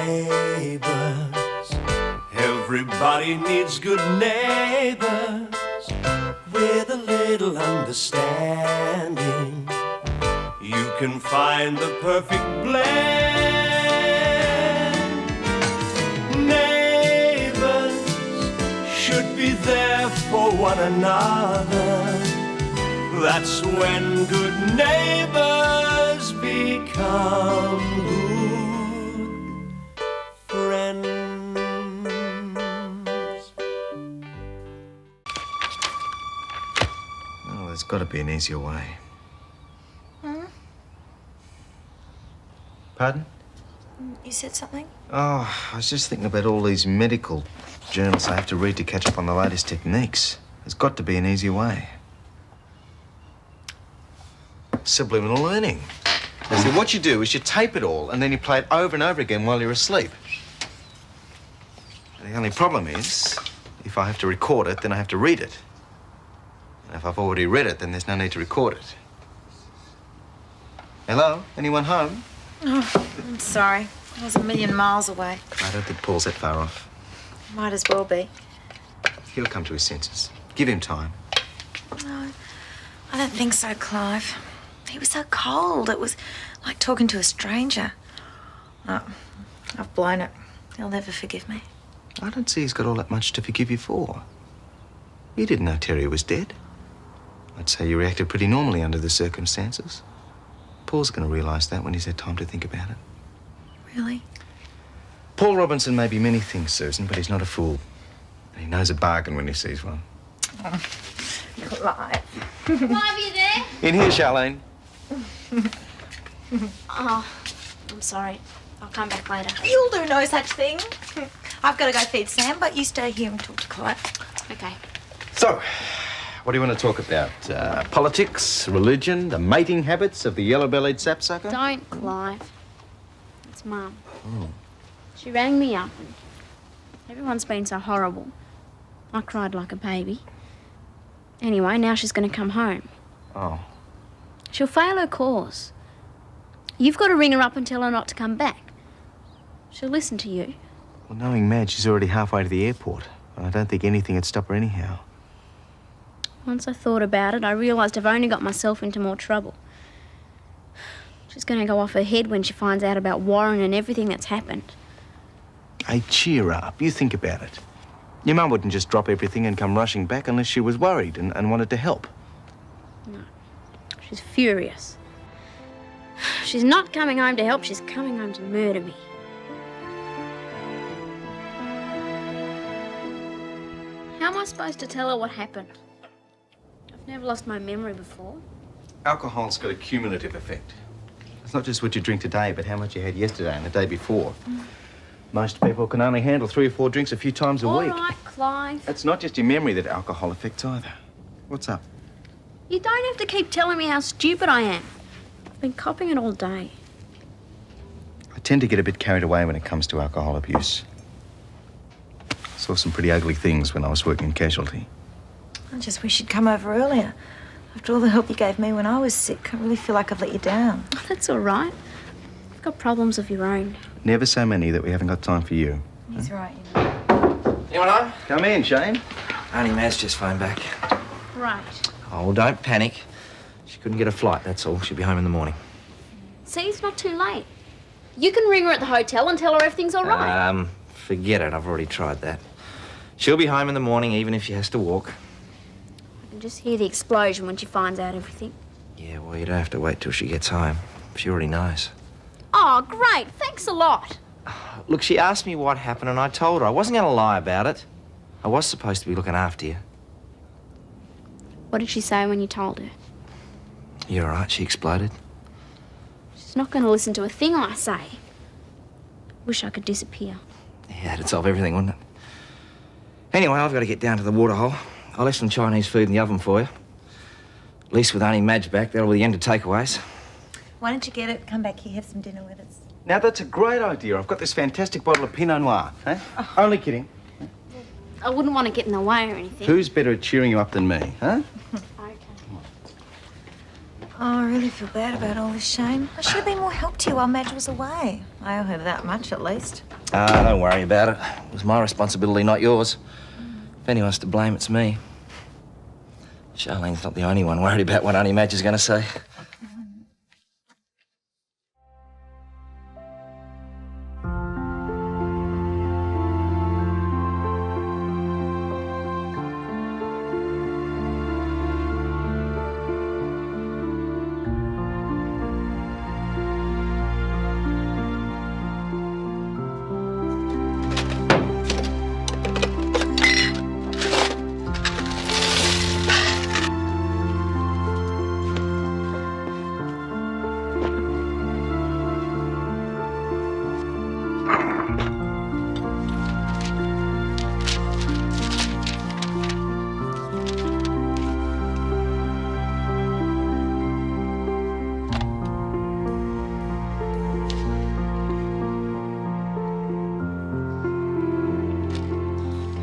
Neighbours, everybody needs good neighbours with a little understanding. You can find the perfect blend. Neighbours should be there for one another. That's when good neighbours become good friends. Oh, there's got to be an easier way. Pardon? You said something? Oh, I was just thinking about all these medical journals I have to read to catch up on the latest techniques. There's got to be an easier way. Subliminal learning. Now, see, what you do is you tape it all and then you play it over and over again while you're asleep. The only problem is, if I have to record it, then I have to read it. And if I've already read it, then there's no need to record it. Hello? Anyone home? Oh, I'm sorry. I was a million miles away. I don't think Paul's that far off. Might as well be. He'll come to his senses. Give him time. No, I don't think so, Clive. He was so cold. It was like talking to a stranger. Oh, I've blown it. He'll never forgive me. I don't see he's got all that much to forgive you for. You didn't know Terry was dead. I'd say you reacted pretty normally under the circumstances. Paul's going to realise that when he's had time to think about it. Really? Paul Robinson may be many things, Susan, but he's not a fool. And he knows a bargain when he sees one. Oh, Clive. Clive, you there? In here, Charlene. Oh, I'm sorry. I'll come back later. You'll do no such thing. I've got to go feed Sam, but you stay here and talk to Clive. Okay. So, what do you want to talk about? Politics, religion, the mating habits of the yellow-bellied sapsucker? Don't, Clive. It's Mum. Oh. She rang me up and everyone's been so horrible. I cried like a baby. Anyway, now she's going to come home. Oh. She'll fail her course. You've got to ring her up and tell her not to come back. She'll listen to you. Well, knowing Madge, she's already halfway to the airport. And I don't think anything would stop her anyhow. Once I thought about it, I realised I've only got myself into more trouble. She's going to go off her head when she finds out about Warren and everything that's happened. Hey, cheer up. You think about it. Your mum wouldn't just drop everything and come rushing back unless she was worried and wanted to help. No. She's furious. She's not coming home to help, she's coming home to murder me. How am I supposed to tell her what happened? I've never lost my memory before. Alcohol's got a cumulative effect. It's not just what you drink today, but how much you had yesterday and the day before. Most people can only handle 3 or 4 drinks a few times a week. All right, Clive. It's not just your memory that alcohol affects either. What's up? You don't have to keep telling me how stupid I am. I've been copping it all day. I tend to get a bit carried away when it comes to alcohol abuse. I saw some pretty ugly things when I was working casualty. I just wish you'd come over earlier. After all the help you gave me when I was sick, I really feel like I've let you down. Oh, that's all right. You've got problems of your own. Never so many that we haven't got time for you. He's right, you know. Anyone home? Come in, Shane. Only Mad's just phoned back. Right. Oh, well, don't panic. She couldn't get a flight, that's all. She'll be home in the morning. See, it's not too late. You can ring her at the hotel and tell her everything's all right. Forget it. I've already tried that. She'll be home in the morning, even if she has to walk. I can just hear the explosion when she finds out everything. Yeah, well, you don't have to wait till she gets home. She already knows. Oh, great. Thanks a lot. Look, she asked me what happened, and I told her. I wasn't going to lie about it. I was supposed to be looking after you. What did she say when you told her? You're all right, she exploded. She's not going to listen to a thing I say. Wish I could disappear. Yeah, that'd solve everything, wouldn't it? Anyway, I've got to get down to the waterhole. I left some Chinese food in the oven for you. At least with only Madge back, that'll be the end of takeaways. Why don't you get it, come back here, have some dinner with us? Now, that's a great idea. I've got this fantastic bottle of Pinot Noir, eh? Oh. Only kidding. I wouldn't want to get in the way or anything. Who's better at cheering you up than me, huh? Okay. Oh, I really feel bad about all this, Shane. I should have been more help to you while Madge was away. I owe her that much, at least. Don't worry about it. It was my responsibility, not yours. If anyone's to blame, it's me. Charlene's not the only one worried about what Auntie Madge is going to say.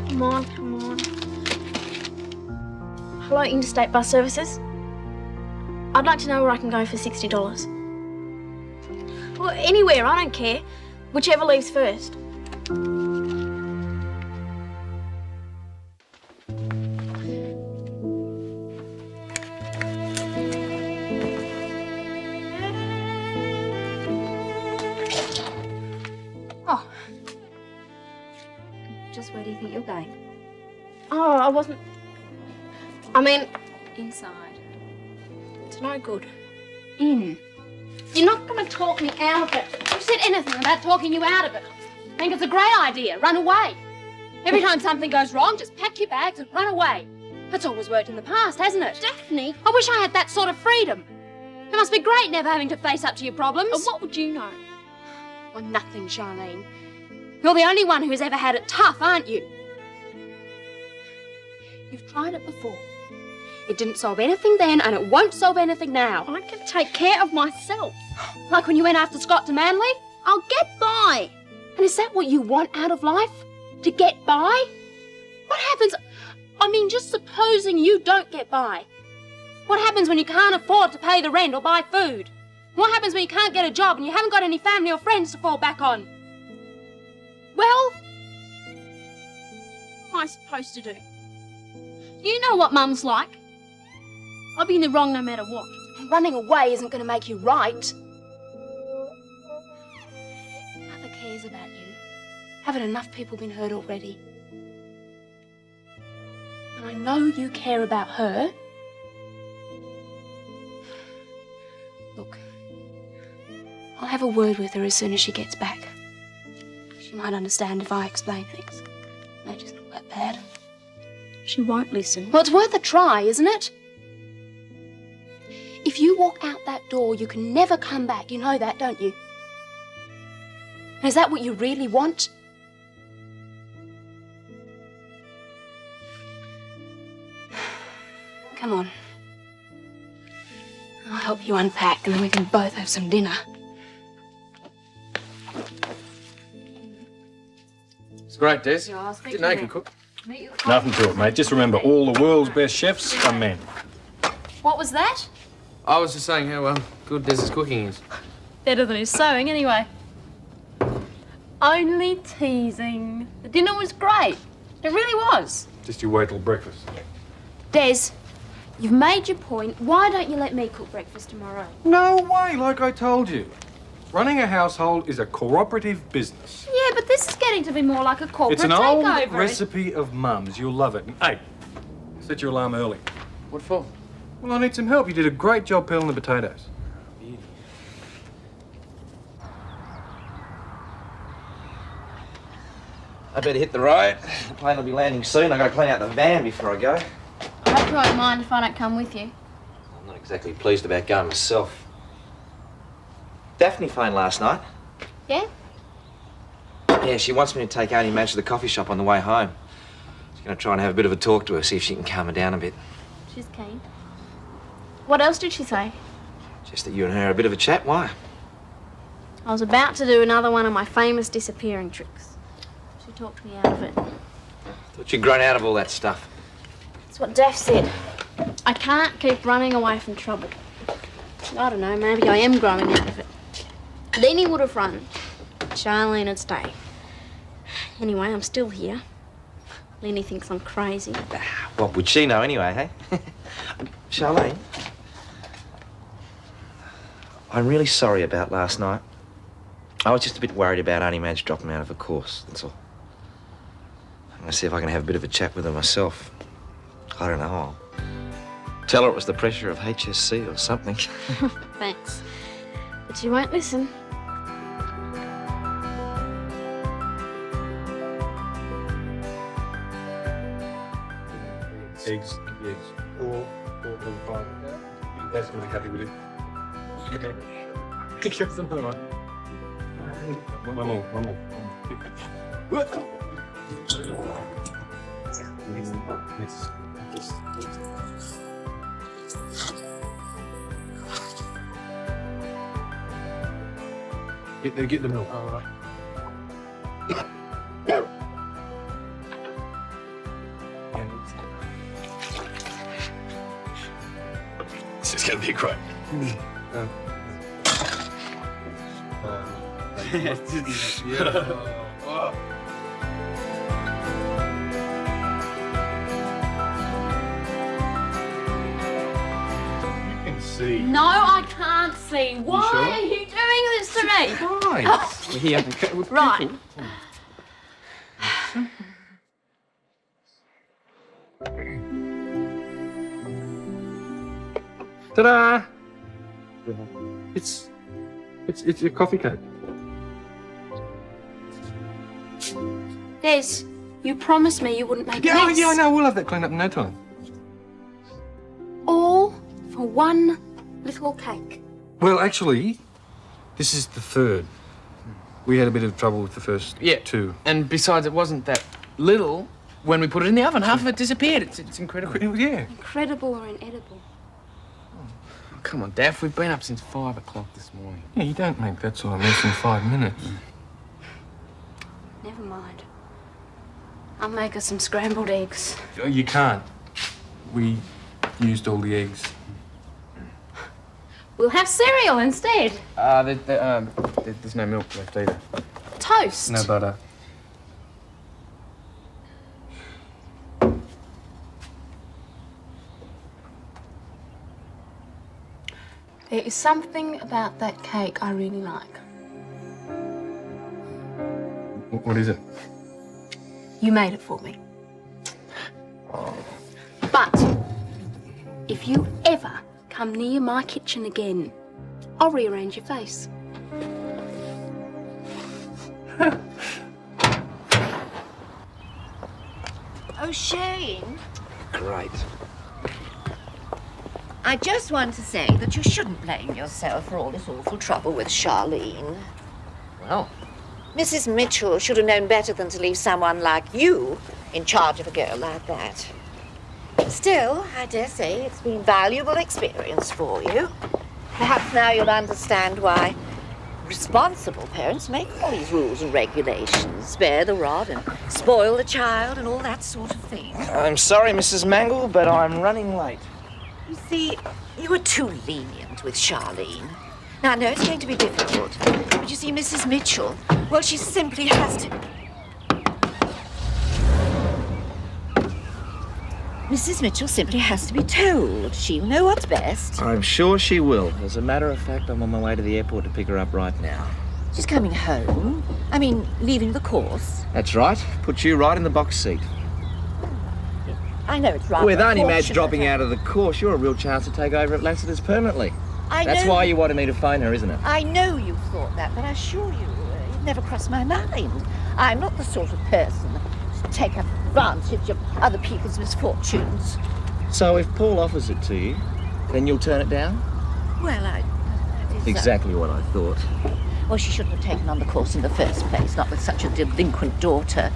Come on. Hello, Interstate Bus Services. I'd like to know where I can go for $60. Well, anywhere, I don't care. Whichever leaves first. Oh. Just where do you think you're going? Oh, I wasn't... I mean, Inside. it's no good. In. You're not going to talk me out of it. Who said anything about talking you out of it? I think it's a great idea. Run away. Every time something goes wrong, just pack your bags and run away. That's always worked in the past, hasn't it? Daphne! I wish I had that sort of freedom. It must be great never having to face up to your problems. What would you know? Well, nothing, Charlene. You're the only one who's ever had it tough, aren't you? You've tried it before. It didn't solve anything then, and it won't solve anything now. I can take care of myself. Like when you went after Scott to Manly? I'll get by. And is that what you want out of life? To get by? What happens? I mean, just supposing you don't get by. What happens when you can't afford to pay the rent or buy food? What happens when you can't get a job and you haven't got any family or friends to fall back on? Well, What am I supposed to do? You know what Mum's like. I'll be in the wrong no matter what. running away isn't going to make you right. Mother cares about you. Haven't enough people been hurt already? And I know you care about her. Look, I'll have a word with her as soon as she gets back. She might understand if I explain things. Nature's not that bad. She won't listen. Well, it's worth a try, isn't it? If you walk out that door, you can never come back. You know that, don't you? And is that what you really want? Come on. I'll help you unpack and then we can both have some dinner. It's great, Des. Yeah, I'll speak Didn't to know you you. could cook. Meet you at Nothing to it, mate. Just remember, all the world's best chefs are men. What was that? I was just saying how good Des's cooking is. Better than his sewing, anyway. Only teasing. The dinner was great. It really was. Just you wait till breakfast. Des, you've made your point. Why don't you let me cook breakfast tomorrow? No way, like I told you. Running a household is a cooperative business. Yeah, but this is getting to be more like a corporate It's an old takeover. recipe of Mum's. You'll love it. Hey, set your alarm early. What for? Well, I need some help. You did a great job peeling the potatoes. I better hit the road. The plane will be landing soon. I've got to clean out the van before I go. I hope you won't mind if I don't come with you. I'm not exactly pleased about going myself. Daphne phoned last night. Yeah? Yeah, she wants me to take Auntie Madge to the coffee shop on the way home. She's going to try and have a bit of a talk to her, see if she can calm her down a bit. She's keen. What else did she say? Just that you and her had a bit of a chat. Why? I was about to do another one of my famous disappearing tricks. She talked me out of it. Thought you'd grown out of all that stuff. That's what Daph said. I can't keep running away from trouble. I don't know, maybe I am growing out of it. Then he would have run. Charlene would stay. Anyway, I'm still here. Lenny thinks I'm crazy. What would she know anyway, hey? Charlene? I'm really sorry about last night. I was just a bit worried about Auntie Madge dropping out of a course, that's all. I'm going to see if I can have a bit of a chat with her myself. I don't know. I'll tell her it was the pressure of HSC or something. Thanks. But you won't listen. Eggs. 4, 5. That's going to be happy with it. Give us another one. One more. Get the milk. All right. This is going to be great. See. No, I can't see. Why sure? are you doing this to me? Nice. Oh, Here. right. Ta-da! It's a coffee cake. Des, you promised me you wouldn't make a mess. Yeah, I know. We'll have that cleaned up in no time. All for one little cake. Well, actually, this is the third. We had a bit of trouble with the first two. And besides, it wasn't that little when we put it in the oven. Half of it disappeared. It's incredible. Yeah. Incredible or inedible? Oh, come on, Daph. We've been up since 5 o'clock this morning. Yeah, you don't make that sort of mess in 5 minutes. Never mind. I'll make us some scrambled eggs. Oh, you can't. We used all the eggs. We'll have cereal instead. There's no milk left either. Toast. No butter. There is something about that cake I really like. What is it? You made it for me. But if you ever come near my kitchen again, I'll rearrange your face. Oh, Shane, Great. I just want to say that you shouldn't blame yourself for all this awful trouble with Charlene. Well, Mrs. Mitchell should have known better than to leave someone like you in charge of a girl like that. Still, I dare say it's been valuable experience for you. Perhaps now you'll understand why responsible parents make all these rules and regulations, spare the rod and spoil the child and all that sort of thing. I'm sorry, Mrs. Mangle, but I'm running late. You see, you were too lenient with Charlene. Now, I know it's going to be difficult, but you see, Mrs. Mitchell, well, she simply has to... Mrs. Mitchell simply has to be told. She'll know what's best. I'm sure she will. As a matter of fact, I'm on my way to the airport to pick her up right now. She's coming home. I mean, leaving the course. That's right. Put you right in the box seat. I know it's rather With Auntie Madge unfortunate. dropping out of the course, you're a real chance to take over at Lassiter's permanently. That's know, why you wanted me to phone her, isn't it? I know you thought that, but I assure you, it never crossed my mind. I'm not the sort of person to take advantage of other people's misfortunes. So if Paul offers it to you, then you'll turn it down? Well, that is, Exactly what I thought. Well, she shouldn't have taken on the course in the first place, not with such a delinquent daughter.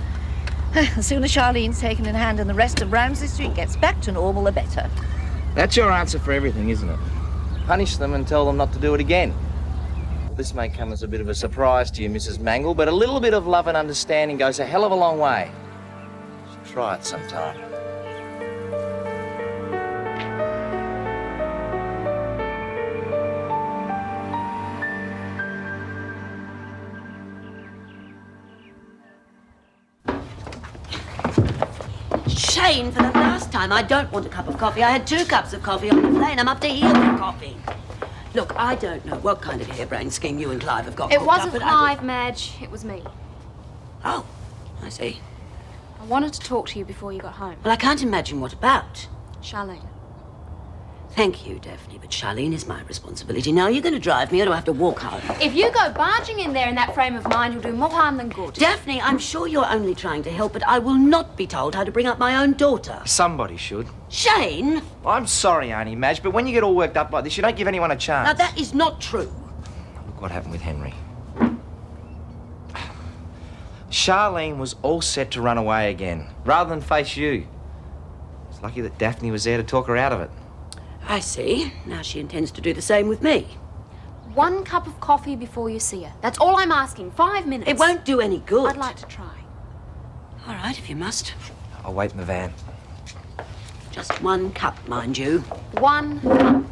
The sooner Charlene's taken in hand and the rest of Ramsay Street gets back to normal, the better. That's your answer for everything, isn't it? Punish them and tell them not to do it again. This may come as a bit of a surprise to you, Mrs. Mangle, but a little bit of love and understanding goes a hell of a long way. You should try it sometime. Shane, for the last time, I don't want a cup of coffee. I had 2 cups of coffee on the plane. I'm up to here with coffee. Look, I don't know what kind of harebrained scheme you and Clive have got. It wasn't Clive, Madge. It was me. Oh, I see. I wanted to talk to you before you got home. Well, I can't imagine what about. Charlene. Thank you, Daphne, but Charlene is my responsibility. Now, you're going to drive me or do I have to walk home? If you go barging in there in that frame of mind, you'll do more harm than good. Daphne, I'm sure you're only trying to help, but I will not be told how to bring up my own daughter. Somebody should. Shane! I'm sorry, Auntie Madge, but when you get all worked up like this, you don't give anyone a chance. Now, that is not true. Look what happened with Henry. Charlene was all set to run away again, rather than face you. It's lucky that Daphne was there to talk her out of it. I see. Now she intends to do the same with me. 1 cup of coffee before you see her. That's all I'm asking. 5 minutes. It won't do any good. I'd like to try. All right, if you must. I'll wait in the van. Just 1 cup, mind you. 1 cup.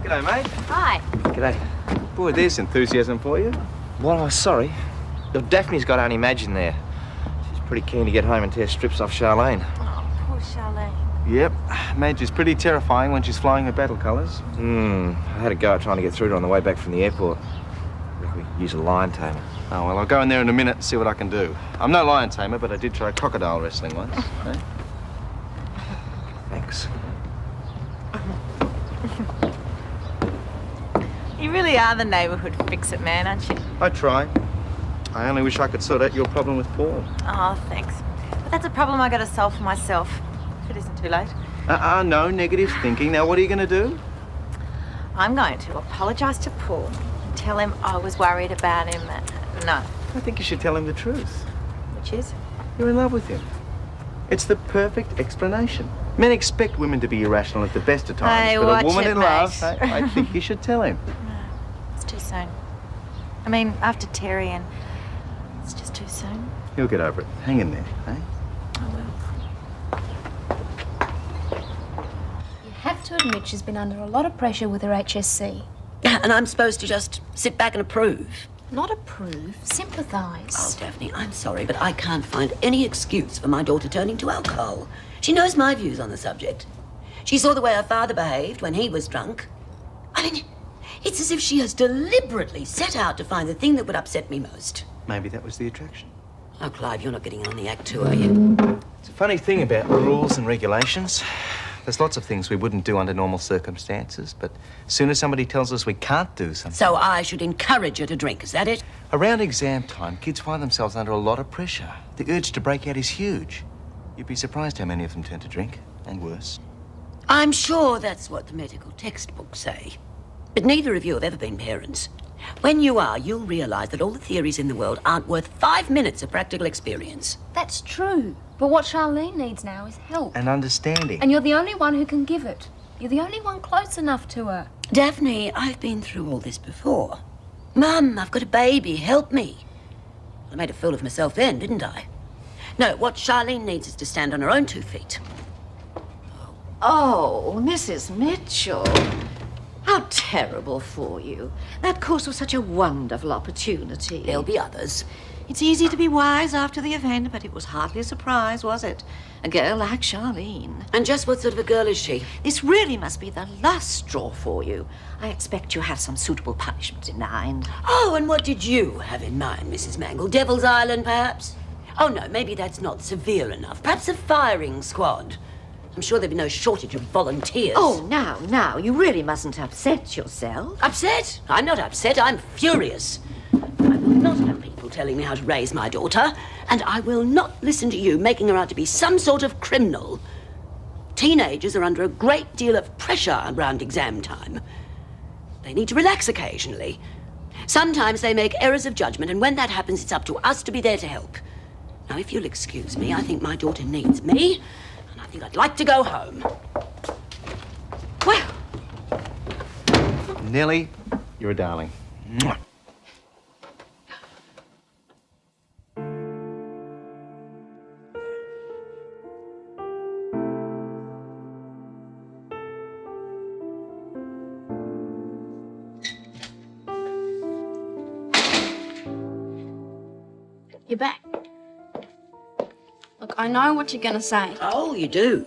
G'day, mate. Hi. G'day. Boy, there's enthusiasm for you. Well, I was sorry. Daphne's got Auntie Madge in there. She's pretty keen to get home and tear strips off Charlene. Oh, poor Charlene. Yep. Madge is pretty terrifying when she's flying her battle colours. I had a go at trying to get through to her on the way back from the airport. We could use a lion tamer. Oh, well, I'll go in there in a minute and see what I can do. I'm no lion tamer, but I did try crocodile wrestling once. Eh? Thanks. You really are the neighbourhood fix-it man, aren't you? I try. I only wish I could sort out your problem with Paul. Oh, thanks. But that's a problem I got to solve for myself, if it isn't too late. No negative thinking. Now, what are you going to do? I'm going to apologise to Paul and tell him I was worried about him. No. I think you should tell him the truth. Which is? You're in love with him. It's the perfect explanation. Men expect women to be irrational at the best of times, Hey, but watch a woman it, in mate. love, I think you should tell him. It's too soon. I mean, after Terry, and it's just too soon. He'll get over it. Hang in there, eh? I will. You have to admit she's been under a lot of pressure with her HSC. And I'm supposed to just sit back and approve. Not approve, sympathise. Oh, Daphne, I'm sorry, but I can't find any excuse for my daughter turning to alcohol. She knows my views on the subject. She saw the way her father behaved when he was drunk. I mean, it's as if she has deliberately set out to find the thing that would upset me most. Maybe that was the attraction. Oh, Clive, you're not getting in on the act too, are you? It's a funny thing about rules and regulations. There's lots of things we wouldn't do under normal circumstances, but as soon as somebody tells us we can't do something... So I should encourage her to drink, is that it? Around exam time, kids find themselves under a lot of pressure. The urge to break out is huge. You'd be surprised how many of them turn to drink, and worse. I'm sure that's what the medical textbooks say. But neither of you have ever been parents. When you are, you'll realise that all the theories in the world aren't worth 5 minutes of practical experience. That's true. But what Charlene needs now is help. And understanding. And you're the only one who can give it. You're the only one close enough to her. Daphne, I've been through all this before. Mum, I've got a baby. Help me. I made a fool of myself then, didn't I? No, what Charlene needs is to stand on her own 2 feet. Oh, Mrs. Mitchell. How terrible for you. That course was such a wonderful opportunity. There'll be others. It's easy to be wise after the event, but it was hardly a surprise, was it? A girl like Charlene. And just what sort of a girl is she? This really must be the last straw for you. I expect you have some suitable punishment in mind. Oh, and what did you have in mind, Mrs. Mangle? Devil's Island, perhaps? Oh, no, maybe that's not severe enough. Perhaps a firing squad. I'm sure there'd be no shortage of volunteers. Oh, now, you really mustn't upset yourself. Upset? I'm not upset, I'm furious. I will not have people telling me how to raise my daughter, and I will not listen to you making her out to be some sort of criminal. Teenagers are under a great deal of pressure around exam time. They need to relax occasionally. Sometimes they make errors of judgment, and when that happens, it's up to us to be there to help. Now, if you'll excuse me, I think my daughter needs me, and I think I'd like to go home. Well... Nellie, you're a darling. Mwah. You're back. Look, I know what you're going to say. Oh, you do?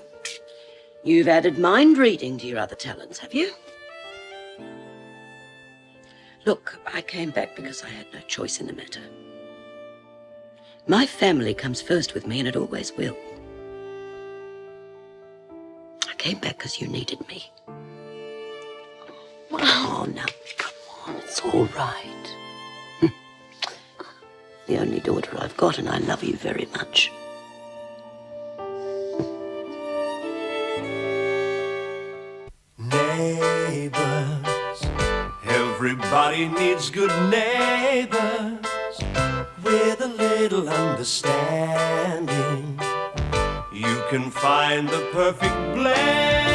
You've added mind reading to your other talents, have you? Look, I came back because I had no choice in the matter. My family comes first with me, and it always will. I came back because you needed me. Oh, now, come on, it's all right. The only daughter I've got, and I love you very much. Neighbours, everybody needs good neighbours with a little understanding. You can find the perfect blend.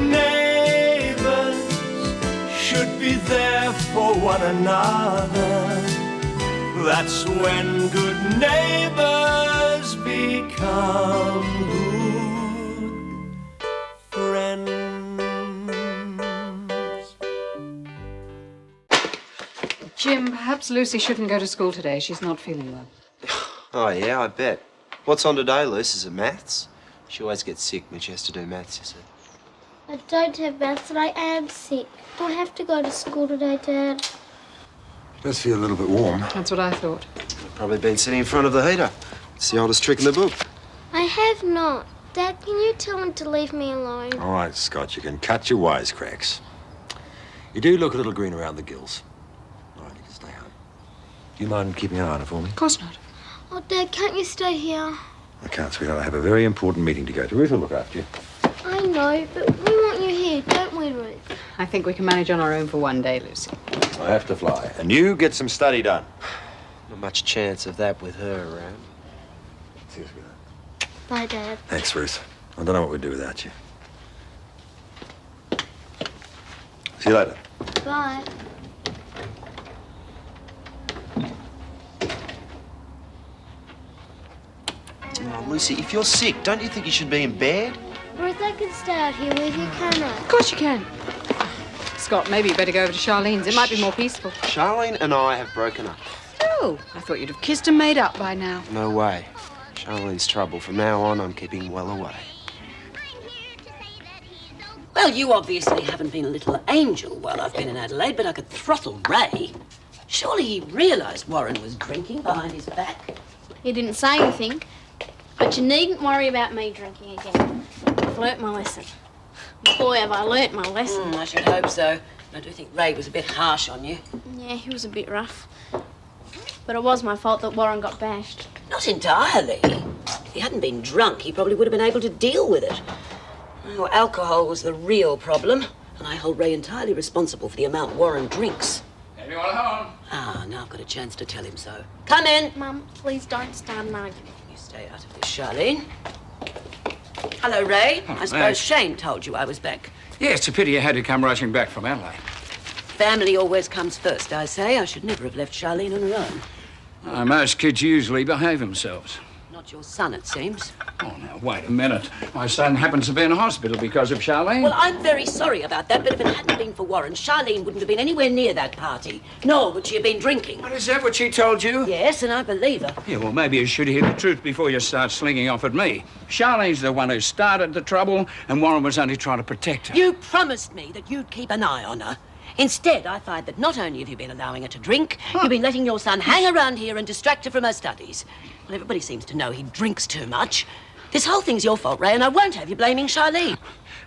Neighbours should be there for one another. That's when good neighbours become good friends. Jim, perhaps Lucy shouldn't go to school today. She's not feeling well. Oh, yeah, I bet. What's on today, Luce? Is it maths? She always gets sick when she has to do maths, you see. I don't have maths and I am sick. Do I have to go to school today, Dad? Does feel a little bit warm. That's what I thought. I've probably been sitting in front of the heater. It's the oldest trick in the book. I have not. Dad, can you tell him to leave me alone? All right, Scott, you can cut your wisecracks. You do look a little green around the gills. All right, you can stay home. Do you mind keeping an eye on it for me? Of course not. Oh, Dad, can't you stay here? I can't, sweetheart. I have a very important meeting to go to. Ruth will look after you. I know, but we want you here, don't we, Ruth? I think we can manage on our own for one day, Lucy. I have to fly. And you get some study done. Not much chance of that with her around. See you, sweetheart. Bye, Dad. Thanks, Ruth. I don't know what we'd do without you. See you later. Bye. Oh, Lucy, if you're sick, don't you think you should be in bed? Ruth, I can stay out here with you, can I? Of course you can. Scott, maybe you better go over to Charlene's. It might be more peaceful. Charlene and I have broken up. Oh, I thought you'd have kissed and made up by now. No way. Charlene's trouble. From now on, I'm keeping well away. Well, you obviously haven't been a little angel while I've been in Adelaide, but I could throttle Ray. Surely he realised Warren was drinking behind his back. He didn't say anything, but you needn't worry about me drinking again. I've learnt my lesson. Boy, have I learnt my lesson. I should hope so. I do think Ray was a bit harsh on you. Yeah, he was a bit rough. But it was my fault that Warren got bashed. Not entirely. If he hadn't been drunk, he probably would have been able to deal with it. Oh, alcohol was the real problem, and I hold Ray entirely responsible for the amount Warren drinks. Anyone home? Ah, now I've got a chance to tell him so. Come in. Mum, please don't start an argument. You stay out of this, Charlene. Hello, Ray. I suppose Shane told you I was back. Yeah, it's a pity you had to come rushing back from Adelaide. Family always comes first, I say. I should never have left Charlene on her own. Most kids usually behave themselves. Not your son, it seems. Oh, now, wait a minute. My son happens to be in hospital because of Charlene. Well, I'm very sorry about that, but if it hadn't been for Warren, Charlene wouldn't have been anywhere near that party. Nor would she have been drinking. Well, is that what she told you? Yes, and I believe her. Yeah, well, maybe you should hear the truth before you start slinging off at me. Charlene's the one who started the trouble, and Warren was only trying to protect her. You promised me that you'd keep an eye on her. Instead, I find that not only have you been allowing her to drink, you've been letting your son hang around here and distract her from her studies. Well, everybody seems to know he drinks too much. This whole thing's your fault, Ray, and I won't have you blaming Charlene.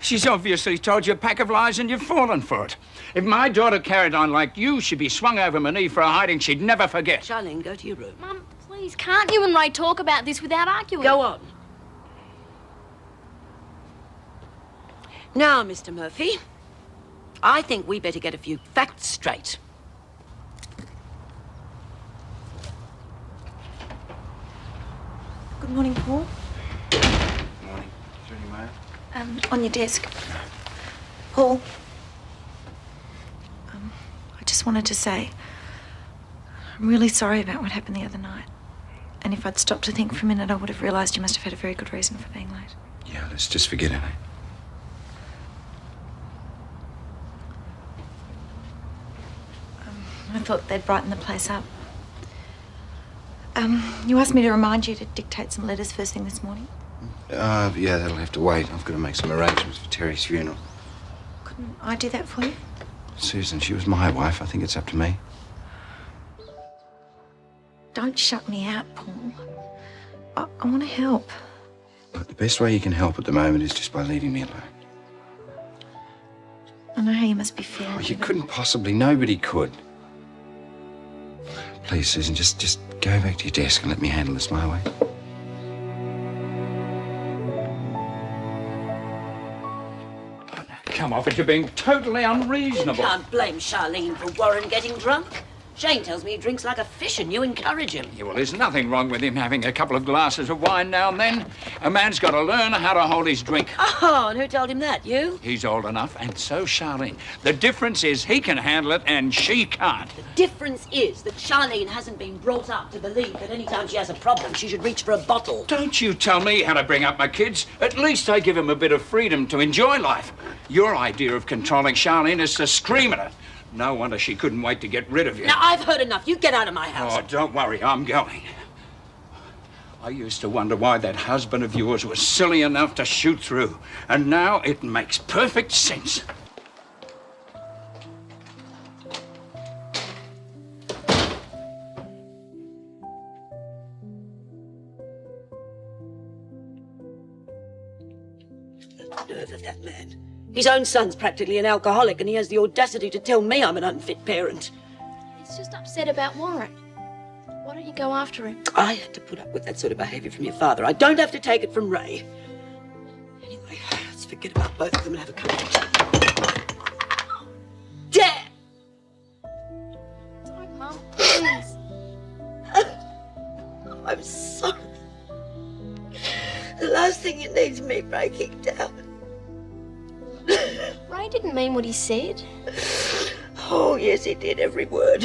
She's obviously told you a pack of lies and you've fallen for it. If my daughter carried on like you, she'd be swung over my knee for a hiding she'd never forget. Charlene, go to your room. Mum, please, can't you and Ray talk about this without arguing? Go on. Now, Mr. Murphy, I think we better get a few facts straight. Good morning, Paul. Morning. Is there any mail? On your desk. Paul. I just wanted to say, I'm really sorry about what happened the other night. And if I'd stopped to think for a minute, I would have realised you must have had a very good reason for being late. Yeah, let's just forget it. I thought they'd brighten the place up. You asked me to remind you to dictate some letters first thing this morning. Yeah, that'll have to wait. I've got to make some arrangements for Terry's funeral. Couldn't I do that for you? Susan, she was my wife. I think it's up to me. Don't shut me out, Paul. I want to help. But the best way you can help at the moment is just by leaving me alone. I know how you must be feeling. Oh, you couldn't possibly. Nobody could. Please, Susan, just go back to your desk and let me handle this my way. Come off it, you're being totally unreasonable. Can't blame Charlene for Warren getting drunk. Shane tells me he drinks like a fish and you encourage him. Yeah, well, there's nothing wrong with him having a couple of glasses of wine now and then. A man's got to learn how to hold his drink. Oh, and who told him that? You? He's old enough, and so's Charlene. The difference is he can handle it and she can't. The difference is that Charlene hasn't been brought up to believe that any time she has a problem, she should reach for a bottle. Don't you tell me how to bring up my kids. At least I give them a bit of freedom to enjoy life. Your idea of controlling Charlene is to scream at her. No wonder she couldn't wait to get rid of you. Now, I've heard enough. You get out of my house. Oh, don't worry, I'm going. I used to wonder why that husband of yours was silly enough to shoot through. And now it makes perfect sense. The nerve of that man. His own son's practically an alcoholic, and he has the audacity to tell me I'm an unfit parent. He's just upset about Warren. Why don't you go after him? I had to put up with that sort of behaviour from your father. I don't have to take it from Ray. Anyway, let's forget about both of them and have a cup. Dad! Don't, Mum. Please. I'm sorry. The last thing you need is me breaking down. Ray didn't mean what he said. Oh, yes, he did, every word.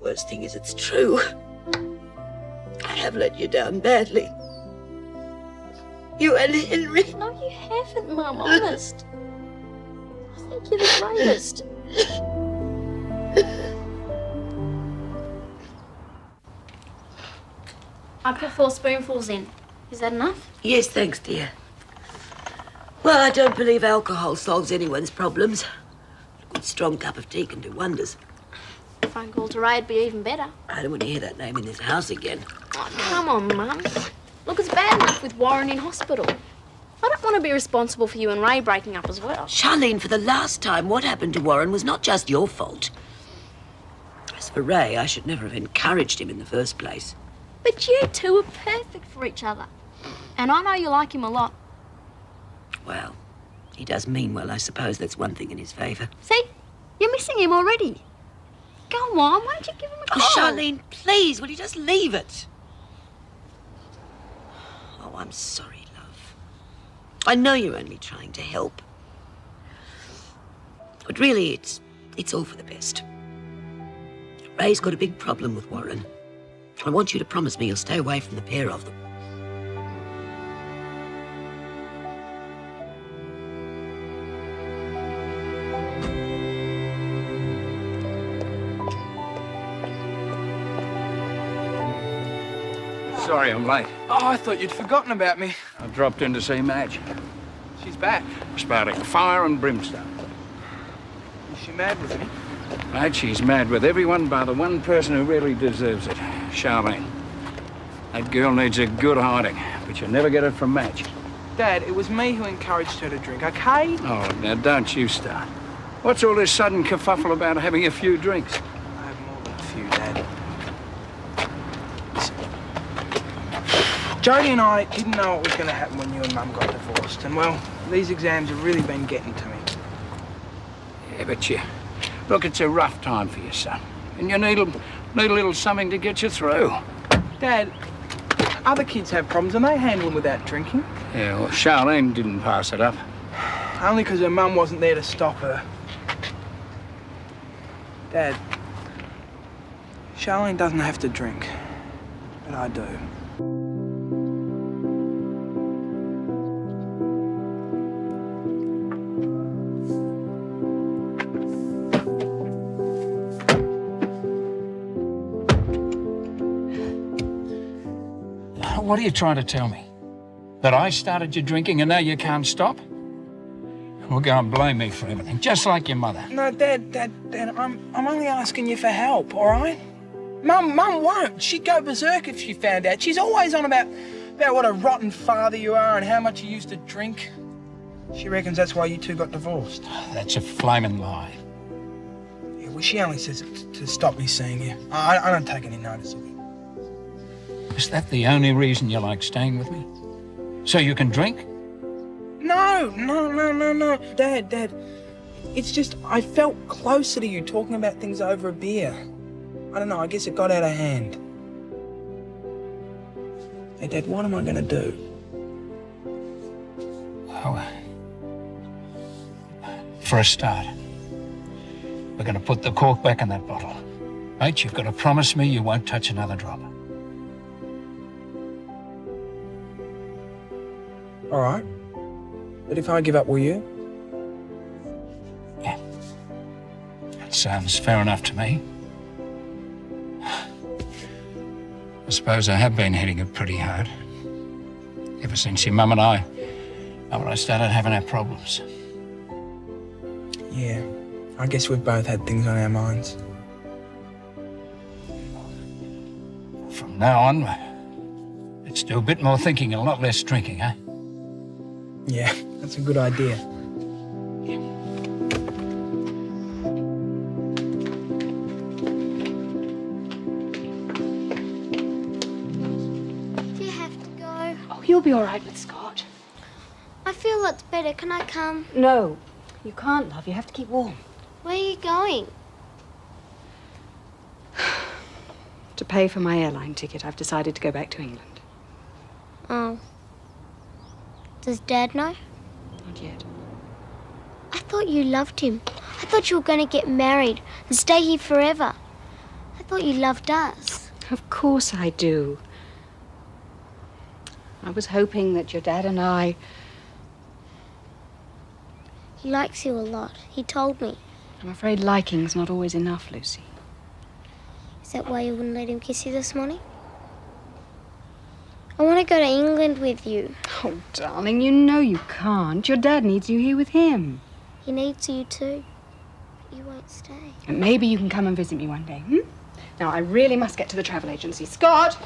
Worst thing is it's true. I have let you down badly. You and Henry. No, you haven't, Mum, honest. I think you're the bravest. I put 4 spoonfuls in. Is that enough? Yes, thanks, dear. Well, I don't believe alcohol solves anyone's problems. A good strong cup of tea can do wonders. A phone call to Ray'd be even better. I don't want to hear that name in this house again. Oh, come on, Mum. Look, it's bad enough with Warren in hospital. I don't want to be responsible for you and Ray breaking up as well. Charlene, for the last time, what happened to Warren was not just your fault. As for Ray, I should never have encouraged him in the first place. But you two are perfect for each other. And I know you like him a lot. Well, he does mean well, I suppose. That's one thing in his favour. See? You're missing him already. Go on, why don't you give him a call? Oh, Charlene, please, will you just leave it? Oh, I'm sorry, love. I know you're only trying to help. But really, it's all for the best. Ray's got a big problem with Warren. I want you to promise me you'll stay away from the pair of them. Sorry I'm late. Oh, I thought you'd forgotten about me. I dropped in to see Madge. She's back. Spouting fire and brimstone. Is she mad with me? Mate, she's mad with everyone but the one person who really deserves it, Charlene. That girl needs a good hiding, but you'll never get it from Madge. Dad, it was me who encouraged her to drink, okay? Oh, now don't you start. What's all this sudden kerfuffle about having a few drinks? I have more than a few, Dad. Jodie and I didn't know what was going to happen when you and Mum got divorced, and well, these exams have really been getting to me. Yeah, but look, it's a rough time for your son, and you need a little something to get you through. Dad, other kids have problems and they handle them without drinking. Yeah, well, Charlene didn't pass it up. Only because her mum wasn't there to stop her. Dad, Charlene doesn't have to drink, but I do. What are you trying to tell me? That I started you drinking and now you can't stop? Well, go and blame me for everything, just like your mother. No, Dad, I'm only asking you for help, all right? Mum won't. She'd go berserk if she found out. She's always on about what a rotten father you are and how much you used to drink. She reckons that's why you two got divorced. That's a flaming lie. Yeah, well, she only says it to stop me seeing you. I don't take any notice of you. Is that the only reason you like staying with me? So you can drink? No. Dad. It's just I felt closer to you talking about things over a beer. I don't know, I guess it got out of hand. Hey, Dad, what am I going to do? Well, for a start, we're going to put the cork back in that bottle. Mate, you've got to promise me you won't touch another drop. All right. But if I give up, will you? Yeah. That sounds fair enough to me. I suppose I have been hitting it pretty hard. Ever since your mum and I started having our problems. Yeah, I guess we've both had things on our minds. From now on, let's do a bit more thinking and a lot less drinking, eh? Yeah, that's a good idea. You'll be all right with Scott. I feel lots better. Can I come? No, you can't, love. You have to keep warm. Where are you going? To pay for my airline ticket, I've decided to go back to England. Oh. Does Dad know? Not yet. I thought you loved him. I thought you were going to get married and stay here forever. I thought you loved us. Of course I do. I was hoping that your dad and I... He likes you a lot. He told me. I'm afraid liking's not always enough, Lucy. Is that why you wouldn't let him kiss you this morning? I want to go to England with you. Oh, darling, you know you can't. Your dad needs you here with him. He needs you too. But you won't stay. And maybe you can come and visit me one day, Now, I really must get to the travel agency. Scott!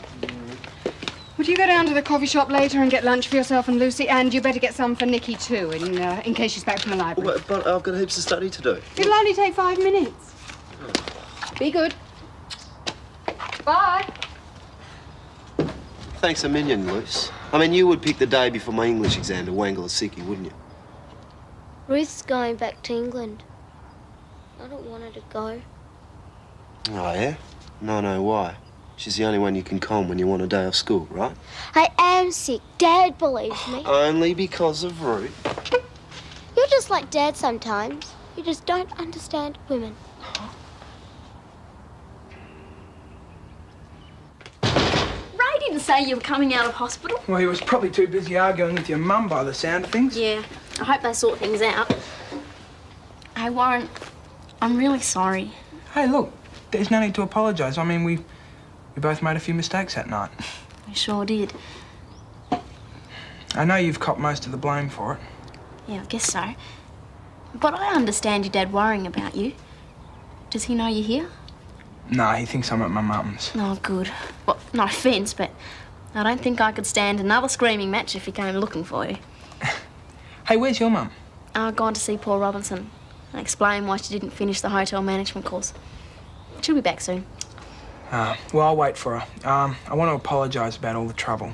Would you go down to the coffee shop later and get lunch for yourself and Lucy? And you better get some for Nikki too, in case she's back from the library. But I've got heaps of study to do. It'll only take 5 minutes. Be good. Bye. Thanks a million, Luce. I mean, you would pick the day before my English exam to wangle a sickie, wouldn't you? Ruth's going back to England. I don't want her to go. Oh, yeah? No, why? She's the only one you can con when you want a day off school, right? I am sick. Dad believes me. Only because of Ruth. You're just like Dad sometimes. You just don't understand women. Ray didn't say you were coming out of hospital. Well, he was probably too busy arguing with your mum by the sound of things. Yeah, I hope they sort things out. Hey, Warren, I'm really sorry. Hey, look, there's no need to apologise. I mean, we both made a few mistakes that night. We sure did. I know you've copped most of the blame for it. Yeah, I guess so. But I understand your dad worrying about you. Does he know you're here? No, he thinks I'm at my mum's. Oh, good. Well, no offence, but I don't think I could stand another screaming match if he came looking for you. Hey, where's your mum? I've gone to see Paul Robinson and explain why she didn't finish the hotel management course. She'll be back soon. Well, I'll wait for her. I want to apologise about all the trouble.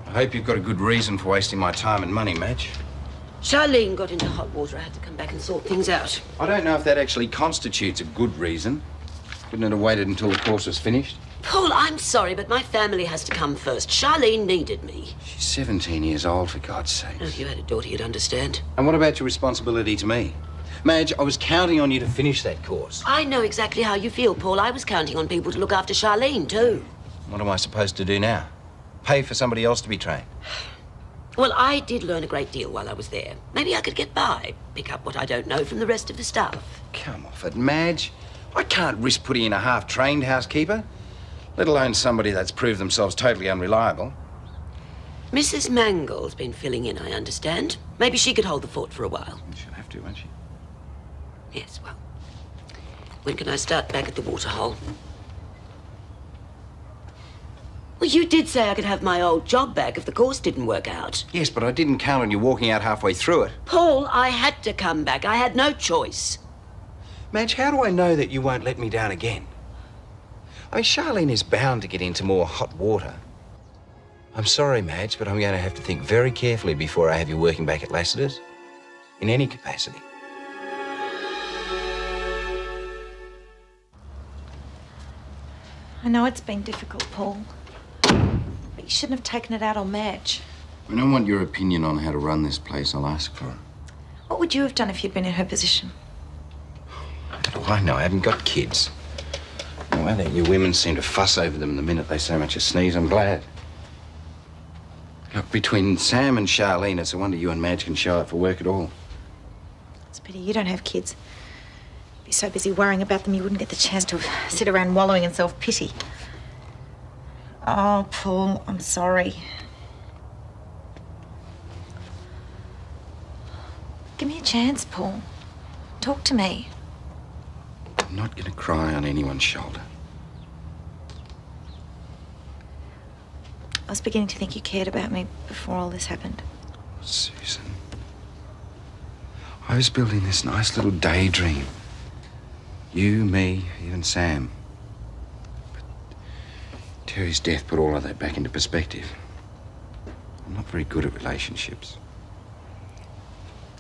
I hope you've got a good reason for wasting my time and money, Madge. Charlene got into hot water. I had to come back and sort things out. I don't know if that actually constitutes a good reason. Couldn't it have waited until the course was finished? Paul, I'm sorry, but my family has to come first. Charlene needed me. She's 17 years old, for God's sake. If you had a daughter, you'd understand. And what about your responsibility to me? Madge, I was counting on you to finish that course. I know exactly how you feel, Paul. I was counting on people to look after Charlene, too. What am I supposed to do now? Pay for somebody else to be trained? Well, I did learn a great deal while I was there. Maybe I could get by, pick up what I don't know from the rest of the staff. Come off it, Madge. I can't risk putting in a half-trained housekeeper, let alone somebody that's proved themselves totally unreliable. Mrs. Mangle's been filling in, I understand. Maybe she could hold the fort for a while. She'll have to, won't she? Yes, well. When can I start back at the waterhole? Well, you did say I could have my old job back if the course didn't work out. Yes, but I didn't count on you walking out halfway through it. Paul, I had to come back. I had no choice. Madge, how do I know that you won't let me down again? I mean, Charlene is bound to get into more hot water. I'm sorry, Madge, but I'm going to have to think very carefully before I have you working back at Lassiter's, in any capacity. I know it's been difficult, Paul. But you shouldn't have taken it out on Madge. When I want your opinion on how to run this place, I'll ask for it. What would you have done if you'd been in her position? How do I know? I haven't got kids. The way that you women seem to fuss over them the minute they so much as sneeze, I'm glad. Look, between Sam and Charlene, it's a wonder you and Madge can show up for work at all. It's a pity you don't have kids. You'd be so busy worrying about them you wouldn't get the chance to sit around wallowing in self-pity. Oh, Paul, I'm sorry. Give me a chance, Paul. Talk to me. I'm not going to cry on anyone's shoulder. I was beginning to think you cared about me before all this happened. Susan. I was building this nice little daydream. You, me, even Sam. But Terry's death put all of that back into perspective. I'm not very good at relationships.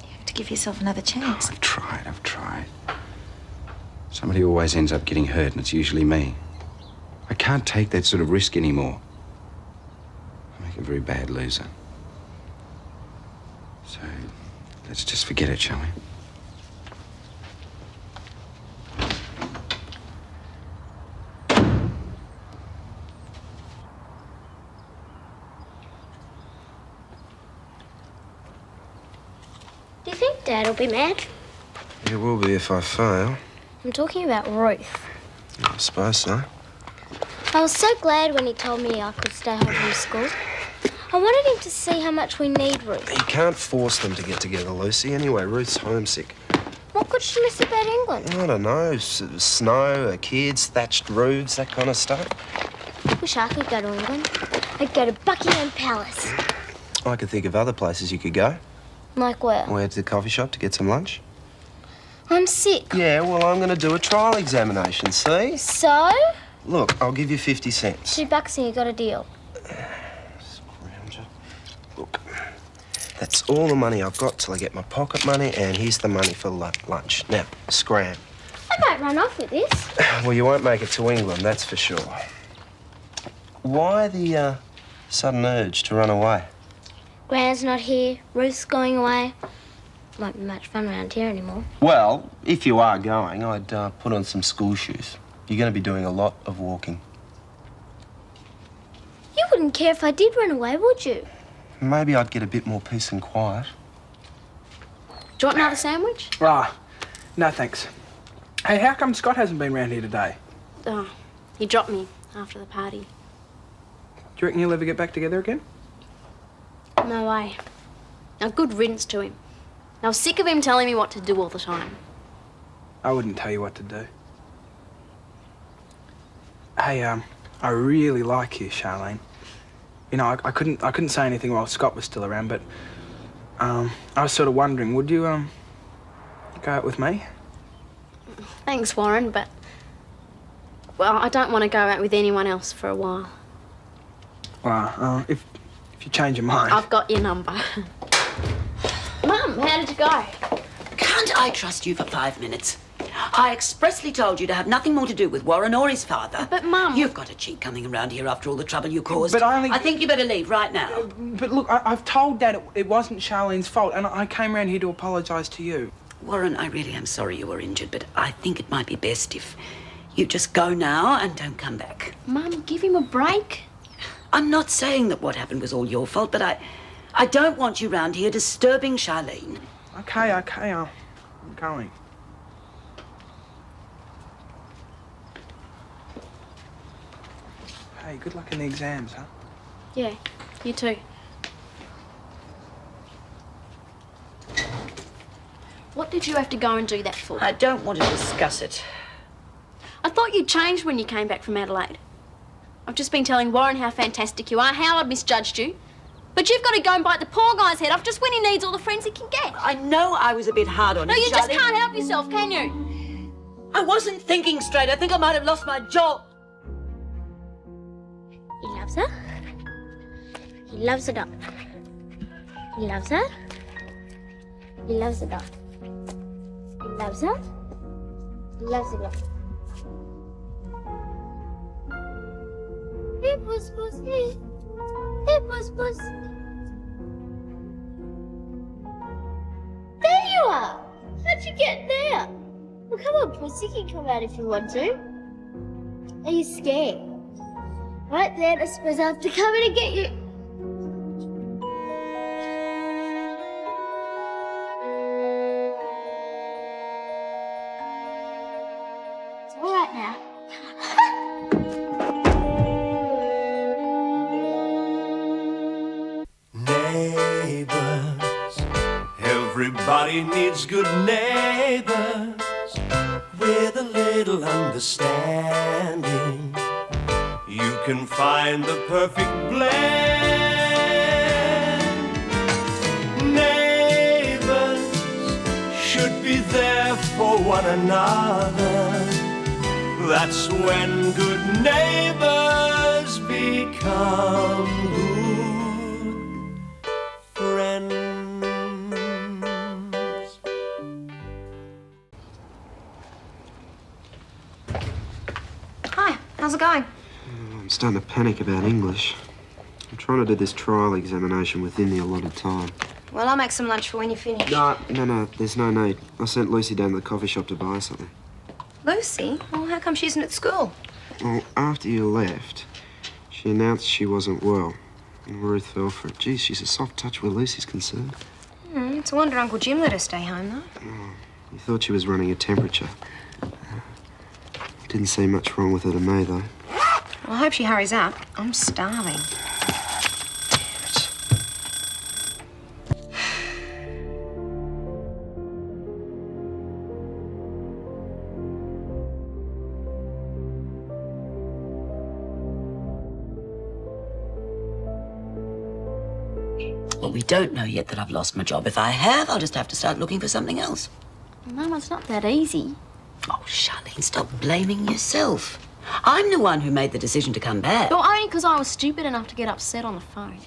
You have to give yourself another chance. I've tried. Somebody always ends up getting hurt, and it's usually me. I can't take that sort of risk anymore. I make a very bad loser. So, let's just forget it, shall we? Do you think Dad will be mad? It will be if I fail. I'm talking about Ruth. I suppose so. I was so glad when he told me I could stay home from school. I wanted him to see how much we need Ruth. You can't force them to get together, Lucy. Anyway, Ruth's homesick. What could she miss about England? I don't know. Snow, her kids, thatched roofs, that kind of stuff. Wish I could go to England. I'd go to Buckingham Palace. I could think of other places you could go. Like where? Or head to the coffee shop to get some lunch. I'm sick. Yeah, well, I'm going to do a trial examination, see? So? Look, I'll give you 50 cents. $2 and you got a deal. Look, that's all the money I've got till I get my pocket money, and here's the money for lunch. Now, scram. I might run off with this. Well, you won't make it to England, that's for sure. Why the sudden urge to run away? Gran's not here. Ruth's going away. Won't be much fun around here anymore. Well, if you are going, I'd put on some school shoes. You're going to be doing a lot of walking. You wouldn't care if I did run away, would you? Maybe I'd get a bit more peace and quiet. Do you want another sandwich? Ah, no thanks. Hey, how come Scott hasn't been round here today? Oh, he dropped me after the party. Do you reckon you'll ever get back together again? No way. A good riddance to him. I was sick of him telling me what to do all the time. I wouldn't tell you what to do. Hey, I really like you, Charlene. You know, I couldn't say anything while Scott was still around, but I was sort of wondering, would you go out with me? Thanks, Warren, but well, I don't want to go out with anyone else for a while. Well, if you change your mind. I've got your number. Mum, how did you go? Can't I trust you for 5 minutes? I expressly told you to have nothing more to do with Warren or his father. But, Mum... You've got a cheat coming around here after all the trouble you caused. But I think you better leave right now. But look, I've told Dad it wasn't Charlene's fault, and I came round here to apologise to you. Warren, I really am sorry you were injured, but I think it might be best if you just go now and don't come back. Mum, give him a break. I'm not saying that what happened was all your fault, but I don't want you round here disturbing Charlene. Okay, I'm going. Hey, good luck in the exams, huh? Yeah, you too. What did you have to go and do that for? I don't want to discuss it. I thought you'd changed when you came back from Adelaide. I've just been telling Warren how fantastic you are, how I'd misjudged you. But you've got to go and bite the poor guy's head off just when he needs all the friends he can get. I know I was a bit hard on him, No, you just Charlie. can't help yourself, can you? I wasn't thinking straight. I think I might have lost my jaw. He loves her. He loves it up. He loves her. He loves it up. He loves her. He loves it up. Hey, puss, puss, hey. Hey, puss, puss. There you are. How'd you get there? Well, come on, puss. You can come out if you want to. Are you scared? Right then, I suppose I have to come in and get you. It's all right now. Neighbours, everybody needs good neighbours with a little understanding. You can find the perfect blend. Neighbours should be there for one another. That's when good neighbours become good friends. Hi, how's it going? I'm starting to panic about English. I'm trying to do this trial examination within the allotted time. Well, I'll make some lunch for when you finish. No, there's no need. I sent Lucy down to the coffee shop to buy something. Lucy? Well, how come she isn't at school? Well, after you left, she announced she wasn't well. And Ruth fell for it. Geez, she's a soft touch where Lucy's concerned. It's a wonder Uncle Jim let her stay home, though. He thought she was running a temperature. Didn't seem much wrong with her to me, though. Well, I hope she hurries up. I'm starving. Well, we don't know yet that I've lost my job. If I have, I'll just have to start looking for something else. Mum, it's not that easy. Oh, Charlene, stop blaming yourself. I'm the one who made the decision to come back. Well, only because I was stupid enough to get upset on the phone.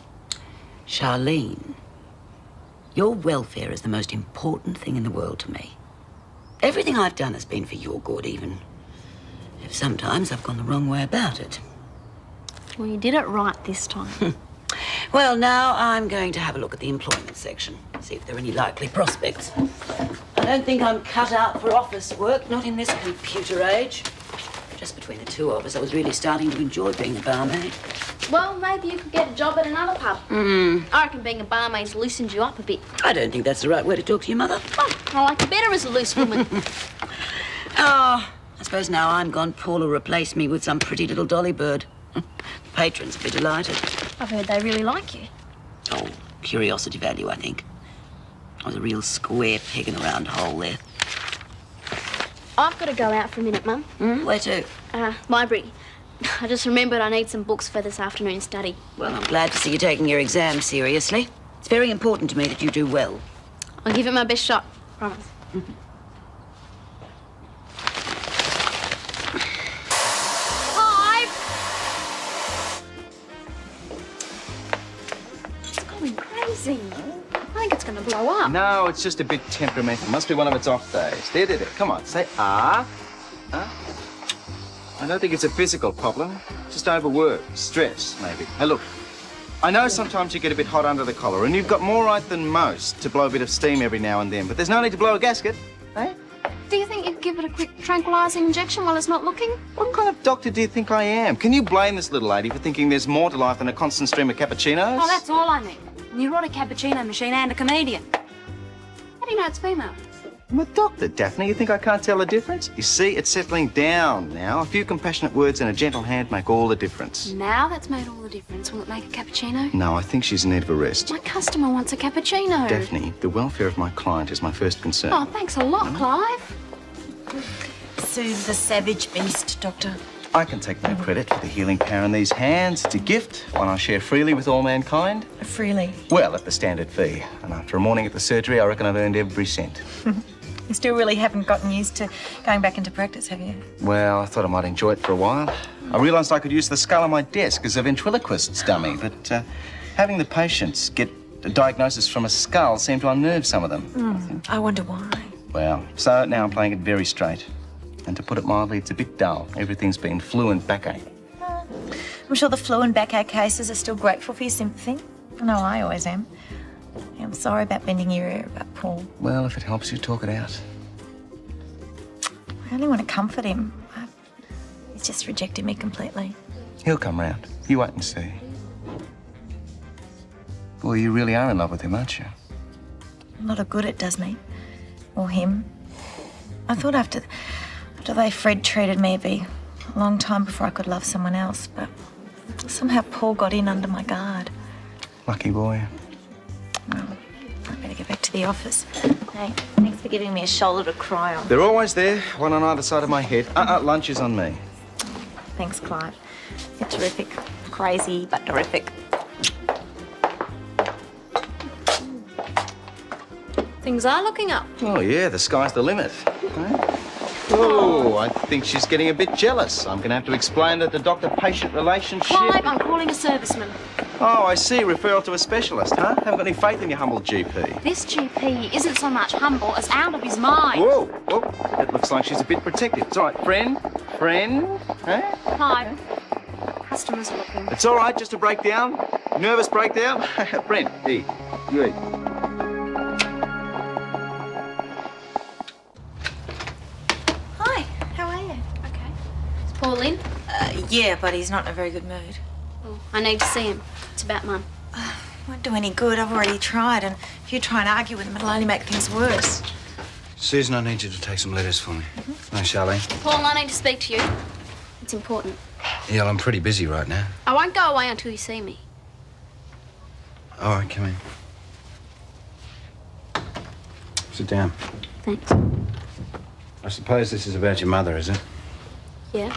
Charlene, your welfare is the most important thing in the world to me. Everything I've done has been for your good, even if sometimes I've gone the wrong way about it. Well, you did it right this time. Well, now I'm going to have a look at the employment section, see if there are any likely prospects. I don't think I'm cut out for office work, not in this computer age. Just between the two of us, I was really starting to enjoy being a barmaid. Well, maybe you could get a job at another pub. I reckon being a barmaid's loosened you up a bit. I don't think that's the right way to talk to your mother. Oh, I like you better as a loose woman. Oh, I suppose now I'm gone, Paul will replace me with some pretty little dolly bird. The patrons will be delighted. I've heard they really like you. Oh, curiosity value, I think. I was a real square peg in a round hole there. I've got to go out for a minute, Mum. Where to? Library. I just remembered I need some books for this afternoon study. Well, I'm glad to see you taking your exam seriously. It's very important to me that you do well. I'll give it my best shot. Promise. It's going crazy. I think it's going to blow up. No, it's just a bit temperamental. Must be one of its off days. There. Come on, say ah. I don't think it's a physical problem. Just overwork, stress, maybe. Hey, look, I know sometimes you get a bit hot under the collar, and you've got more right than most to blow a bit of steam every now and then, but there's no need to blow a gasket, eh? Do you think you could give it a quick tranquilising injection while it's not looking? What kind of doctor do you think I am? Can you blame this little lady for thinking there's more to life than a constant stream of cappuccinos? Oh, that's all I need. A neurotic cappuccino machine and a comedian. How do you know it's female? I'm a doctor, Daphne. You think I can't tell the difference? You see, it's settling down now. A few compassionate words and a gentle hand make all the difference. Now that's made all the difference. Will it make a cappuccino? No, I think she's in need of a rest. My customer wants a cappuccino. Daphne, the welfare of my client is my first concern. Oh, thanks a lot, Clive. Soothe the savage beast, Doctor. I can take no credit for the healing power in these hands. It's a gift, one I share freely with all mankind. Freely? Well, at the standard fee. And after a morning at the surgery, I reckon I've earned every cent. You still really haven't gotten used to going back into practice, have you? Well, I thought I might enjoy it for a while. I realised I could use the skull on my desk as a ventriloquist's dummy, but having the patients get a diagnosis from a skull seemed to unnerve some of them. I wonder why. Well, so now I'm playing it very straight. And to put it mildly, it's a bit dull. Everything's been flu and backache. I'm sure the flu and backache cases are still grateful for your sympathy. I know I always am. I'm sorry about bending your ear about Paul. Well, if it helps you, talk it out. I only want to comfort him. He's just rejected me completely. He'll come round. You wait and see. Well, you really are in love with him, aren't you? A lot of good it does me. Or him. I thought after the way Fred treated me, it'd be a long time before I could love someone else, but somehow Paul got in under my guard. Lucky boy. Well, I better get back to the office. Hey, thanks for giving me a shoulder to cry on. They're always there, one on either side of my head. Lunch is on me. Thanks, Clive. You're terrific. Crazy, but terrific. Things are looking up. Oh, yeah, the sky's the limit. Oh, I think she's getting a bit jealous. I'm going to have to explain that the doctor-patient relationship... Clive, I'm calling a serviceman. Oh, I see. Referral to a specialist, huh? Haven't got any faith in your humble GP. This GP isn't so much humble as out of his mind. Whoa, whoa. It looks like she's a bit protective. It's all right, friend, huh? Clive, customers are looking. It's all right, just a breakdown. Nervous breakdown. Friend, eat. You eat. Hi, how are you? Okay. Is Paul in? Yeah, but he's not in a very good mood. Oh, I need to see him. It's about Mum. Won't do any good. I've already tried, and if you try and argue with him, it'll only make things worse. Susan, I need you to take some letters for me. No, Charlene. Paul, I need to speak to you. It's important. Yeah, well, I'm pretty busy right now. I won't go away until you see me. All right, come in. Sit down. Thanks. I suppose this is about your mother, is it? Yeah.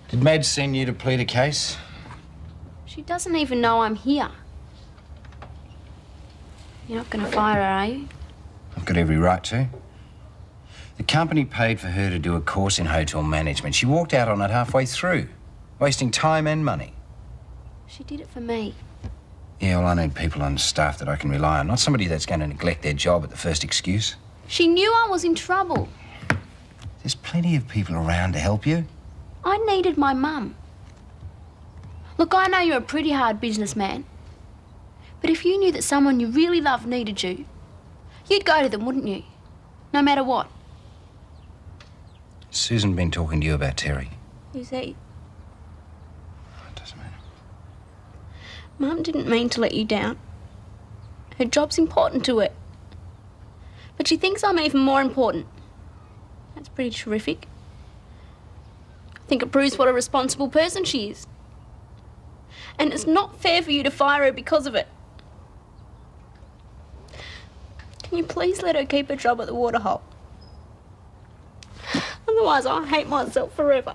Did Madge send you to plead a case? She doesn't even know I'm here. You're not going to fire her, are you? I've got every right to. The company paid for her to do a course in hotel management. She walked out on it halfway through, wasting time and money. She did it for me. Yeah, well, I need people on staff that I can rely on, not somebody that's going to neglect their job at the first excuse. She knew I was in trouble. There's plenty of people around to help you. I needed my mum. Look, I know you're a pretty hard businessman. But if you knew that someone you really loved needed you, you'd go to them, wouldn't you? No matter what. Susan been talking to you about Terry. Who's he? It doesn't matter. Mum didn't mean to let you down. Her job's important to her. But she thinks I'm even more important. That's pretty terrific. I think it proves what a responsible person she is. And it's not fair for you to fire her because of it. Can you please let her keep her job at the waterhole? Otherwise, I'll hate myself forever.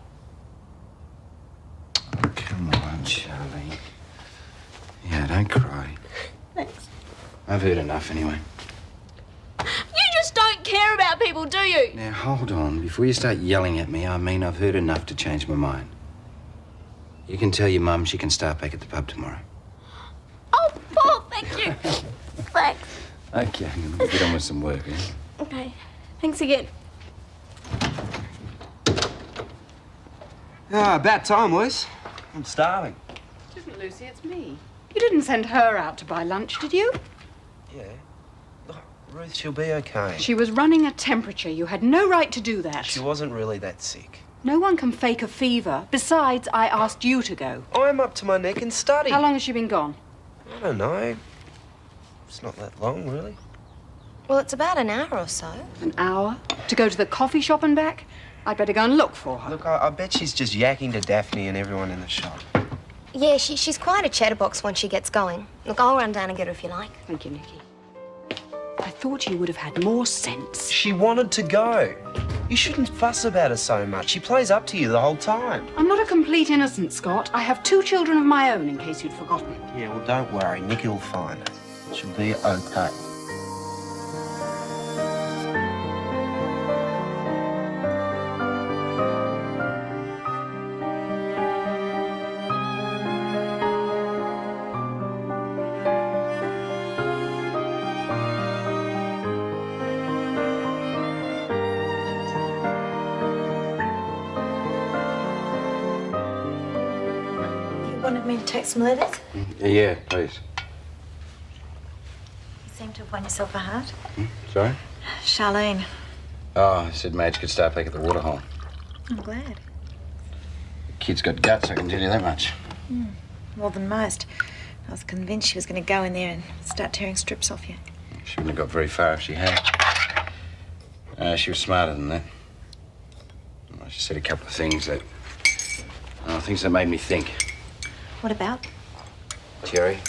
Oh, come on, Charlie. Yeah, don't cry. Thanks. I've heard enough anyway. You just don't care about people, do you? Now, hold on. Before you start yelling at me, I mean I've heard enough to change my mind. You can tell your mum she can start back at the pub tomorrow. Oh, Paul, thank you. Thanks. Okay, I'm going to get on with some work, yeah? Okay. Thanks again. Ah, about time, Liz. I'm starving. It isn't Lucy, it's me. You didn't send her out to buy lunch, did you? Yeah. Look, Ruth, she'll be okay. She was running a temperature. You had no right to do that. She wasn't really that sick. No one can fake a fever. Besides, I asked you to go. I'm up to my neck in study. How long has she been gone? I don't know. It's not that long, really. Well, it's about an hour or so. An hour? To go to the coffee shop and back? I'd better go and look for her. Look, I bet she's just yakking to Daphne and everyone in the shop. Yeah, she's quite a chatterbox when she gets going. Look, I'll run down and get her if you like. Thank you, Nikki. I thought you would have had more sense. She wanted to go. You shouldn't fuss about her so much. She plays up to you the whole time. I'm not a complete innocent, Scott. I have 2 children of my own, in case you'd forgotten. Yeah, well, don't worry. Nikki will find her. She'll be okay. Wanted me to take some letters? Yeah, please. You seem to have won yourself a heart. Sorry? Charlene. Oh, I said Madge could start back at the waterhole. I'm glad. The kid's got guts, I can tell you that much. More than most. I was convinced she was going to go in there and start tearing strips off you. She wouldn't have got very far if she had. She was smarter than that. Well, she said a couple of things that made me think. What about? Terry.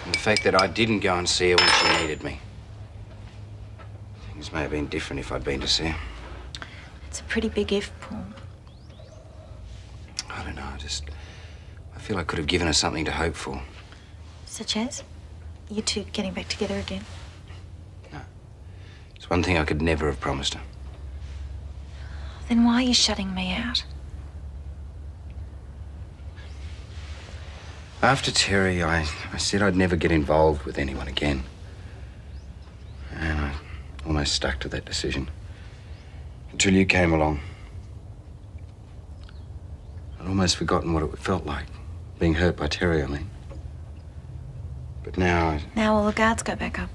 And the fact that I didn't go and see her when she needed me. Things may have been different if I'd been to see her. It's a pretty big if, Paul. I don't know, I feel I could have given her something to hope for. Such as? You two getting back together again? It's one thing I could never have promised her. Then why are you shutting me out? After Terry, I said I'd never get involved with anyone again. And I almost stuck to that decision. Until you came along. I'd almost forgotten what it felt like, being hurt by Terry, I mean. But now Now all the guards go back up.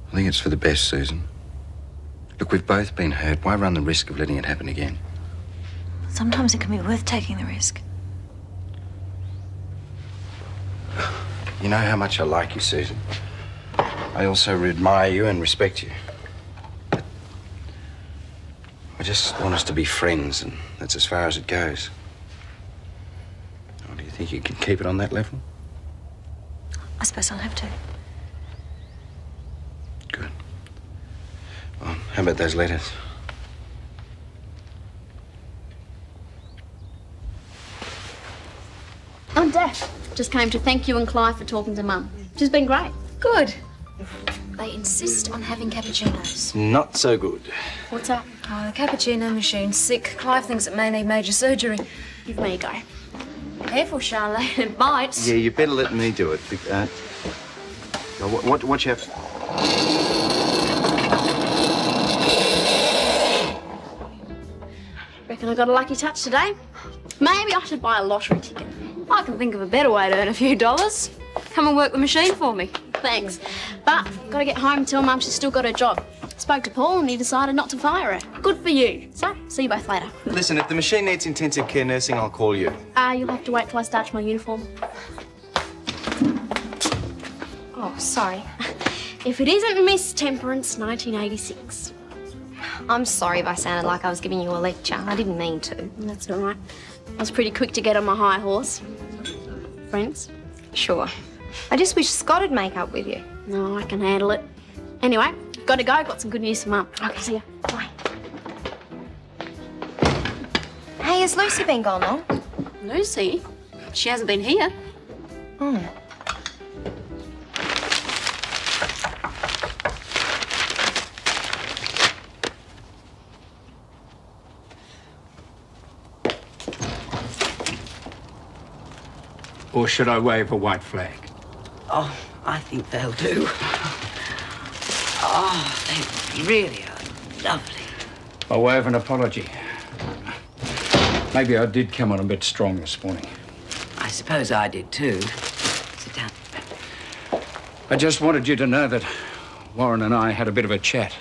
I think it's for the best, Susan. Look, we've both been hurt. Why run the risk of letting it happen again? Sometimes it can be worth taking the risk. You know how much I like you, Susan. I also admire you and respect you. I just want us to be friends, and that's as far as it goes. Oh, do you think you can keep it on that level? I suppose I'll have to. Good. Well, how about those letters? I'm Daph. Just came to thank you and Clive for talking to Mum. She's been great. Good. They insist on having cappuccinos. Not so good. What's up? Oh, the cappuccino machine's sick. Clive thinks it may need major surgery. Give me a go. Careful, Charlotte. It bites. Yeah, you better let me do it. Watch out. Reckon I got a lucky touch today? Maybe I should buy a lottery ticket. I can think of a better way to earn a few dollars. Come and work the machine for me. Thanks. But gotta get home and tell Mum she's still got her job. Spoke to Paul and he decided not to fire her. Good for you. So, see you both later. Listen, if the machine needs intensive care nursing, I'll call you. You'll have to wait till I starch my uniform. Oh, sorry. If it isn't Miss Temperance 1986. I'm sorry if I sounded like I was giving you a lecture. I didn't mean to. That's all right. I was pretty quick to get on my high horse. Friends? Sure. I just wish Scott would make up with you. No, I can handle it. Anyway, gotta go. Got some good news for Mum. Okay, see ya. Bye. Hey, has Lucy been gone long? Lucy? She hasn't been here. Oh. Or should I wave a white flag? Oh, I think they'll do. Oh, they really are lovely. By way of an apology. Maybe I did come on a bit strong this morning. I suppose I did too. Sit down. I just wanted you to know that Warren and I had a bit of a chat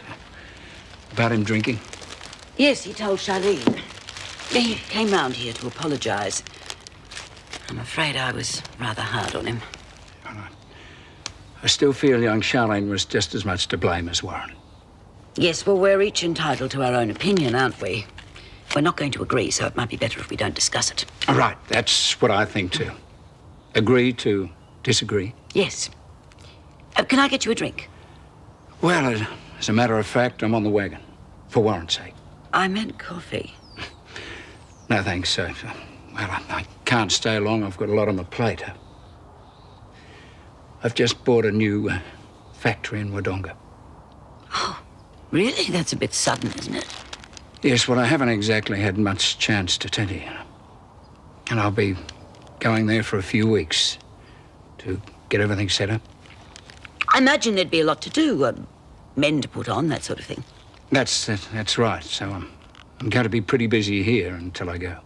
about him drinking. Yes, he told Charlene. He came round here to apologise. I'm afraid I was rather hard on him. I still feel young Charlene was just as much to blame as Warren. Yes, well, we're each entitled to our own opinion, aren't we? We're not going to agree, so it might be better if we don't discuss it. Right, that's what I think too. Agree to disagree? Yes. Can I get you a drink? Well, as a matter of fact, I'm on the wagon. For Warren's sake. I meant coffee. No, thanks, sir. Well, I can't stay long. I've got a lot on my plate. I've just bought a new factory in Wodonga. Oh, really? That's a bit sudden, isn't it? Yes, well, I haven't exactly had much chance to tell you. And I'll be going there for a few weeks to get everything set up. I imagine there'd be a lot to do. Men to put on, that sort of thing. That's right. So I'm going to be pretty busy here until I go.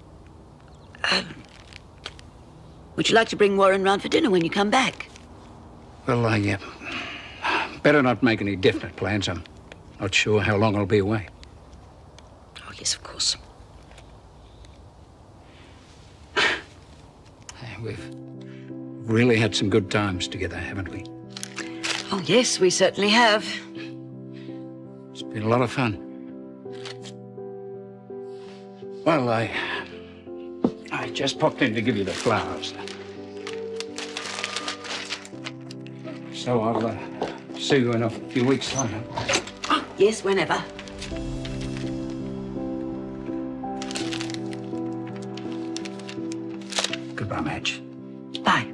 Would you like to bring Warren round for dinner when you come back? Well, I better not make any definite plans. I'm not sure how long I'll be away. Oh, yes, of course. We've really had some good times together, haven't we? Oh, yes, we certainly have. It's been a lot of fun. Well, I just popped in to give you the flowers. So I'll see you in a few weeks' time. Oh, yes, whenever. Goodbye, Madge. Bye.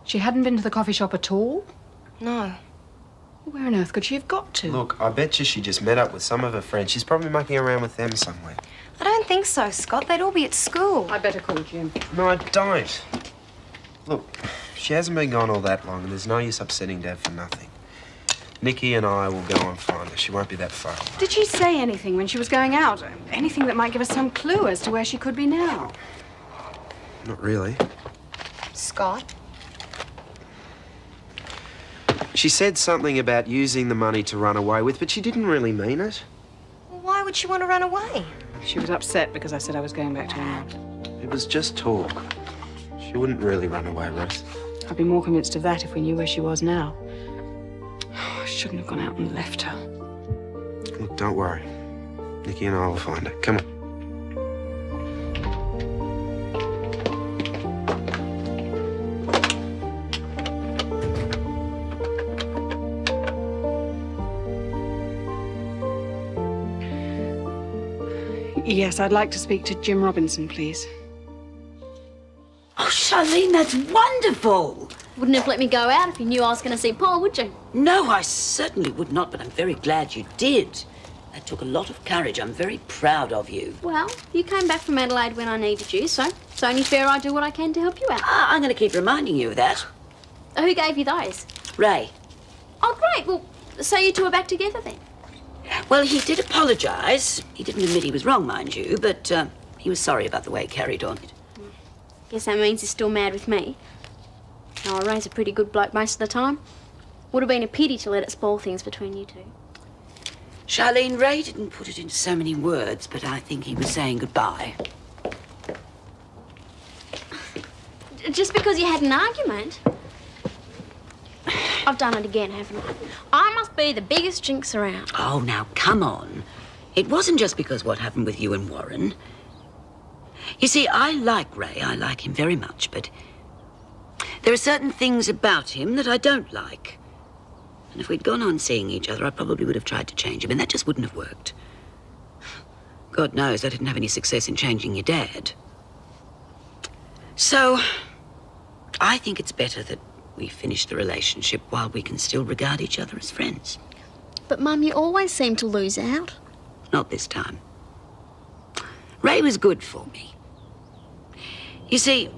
She hadn't been to the coffee shop at all? No. Where on earth could she have got to? Look, I bet you she just met up with some of her friends. She's probably mucking around with them somewhere. I don't think so, Scott. They'd all be at school. I better call Jim. No, I don't. Look, she hasn't been gone all that long, and there's no use upsetting Dad for nothing. Nikki and I will go and find her. She won't be that far away. Did she say anything when she was going out? Anything that might give us some clue as to where she could be now? Not really. Scott? She said something about using the money to run away with, but she didn't really mean it. Well, why would she want to run away? She was upset because I said I was going back to England. It was just talk. She wouldn't really run away, Ruth. I'd be more convinced of that if we knew where she was now. I shouldn't have gone out and left her. Look, don't worry. Nikki and I will find her. Come on. Yes, I'd like to speak to Jim Robinson, please. Oh, Charlene, that's wonderful. Wouldn't have let me go out if you knew I was going to see Paul, would you? No, I certainly would not, but I'm very glad you did. That took a lot of courage. I'm very proud of you. Well, you came back from Adelaide when I needed you, so it's only fair I do what I can to help you out. I'm going to keep reminding you of that. Who gave you those? Ray. Oh, great. Well, so you two are back together then? Well, he did apologise. He didn't admit he was wrong, mind you, but he was sorry about the way he carried on. Guess that means he's still mad with me. Oh, Ray's a pretty good bloke most of the time. Would have been a pity to let it spoil things between you two. Charlene, Ray didn't put it into so many words, but I think he was saying goodbye. Just because you had an argument? I've done it again, haven't I? I must be the biggest jinx around. Oh, now, come on. It wasn't just because what happened with you and Warren. You see, I like Ray. I like him very much, but there are certain things about him that I don't like. And if we'd gone on seeing each other, I probably would have tried to change him, and that just wouldn't have worked. God knows I didn't have any success in changing your dad. So, I think it's better that we finish the relationship while we can still regard each other as friends. But, Mum, you always seem to lose out. Not this time. Ray was good for me. You see,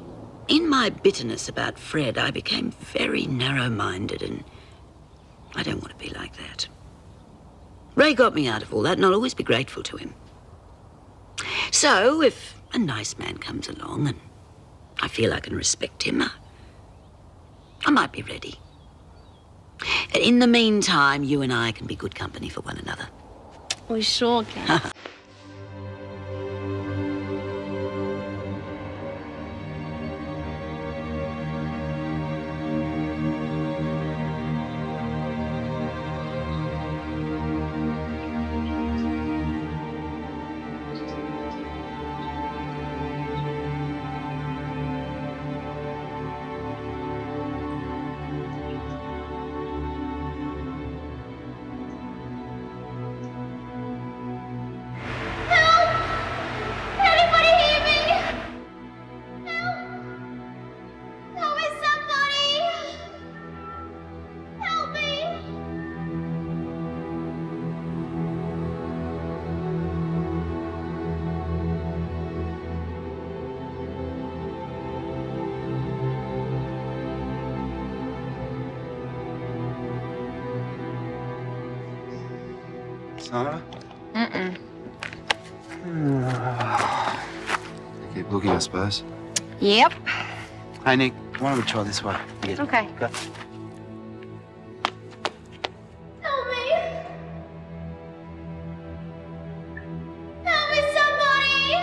in my bitterness about Fred, I became very narrow-minded, and I don't want to be like that. Ray got me out of all that, and I'll always be grateful to him. So, if a nice man comes along and I feel I can respect him, I might be ready. In the meantime, you and I can be good company for one another. We sure can. Sarah? Mm-mm. Keep looking, I suppose. Yep. Hey, Nick, why don't we try this way? Yeah. Okay. Go. Help me! Help me, somebody!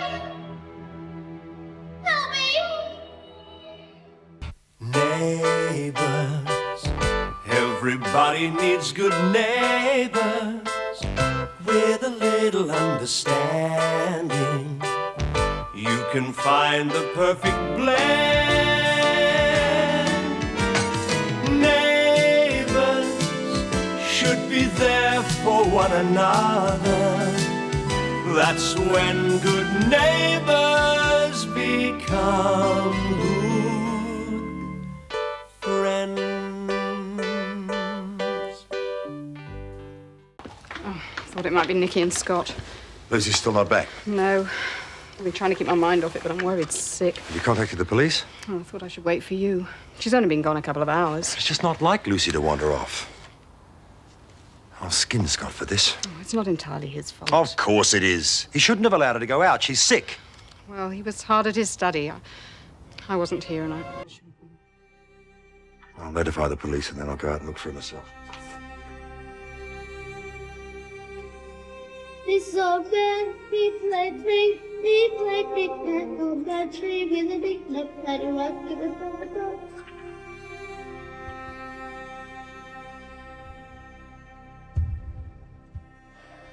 Help me! Neighbours, everybody needs good neighbours with a little understanding. You can find the perfect blend. Neighbours should be there for one another. That's when good neighbours become good friends. Thought it might be Nicky and Scott. Lucy's still not back. No. I've been trying to keep my mind off it, but I'm worried sick. Have you contacted the police? Oh, I thought I should wait for you. She's only been gone a couple of hours. It's just not like Lucy to wander off. I'll skin Scott for this. Oh, it's not entirely his fault. Of course it is. He shouldn't have allowed her to go out. She's sick. Well, he was hard at his study. I wasn't here and I'll notify the police and then I'll go out and look for her myself. It's so bad, we play trick, on that tree with a big nut that you rock to the door.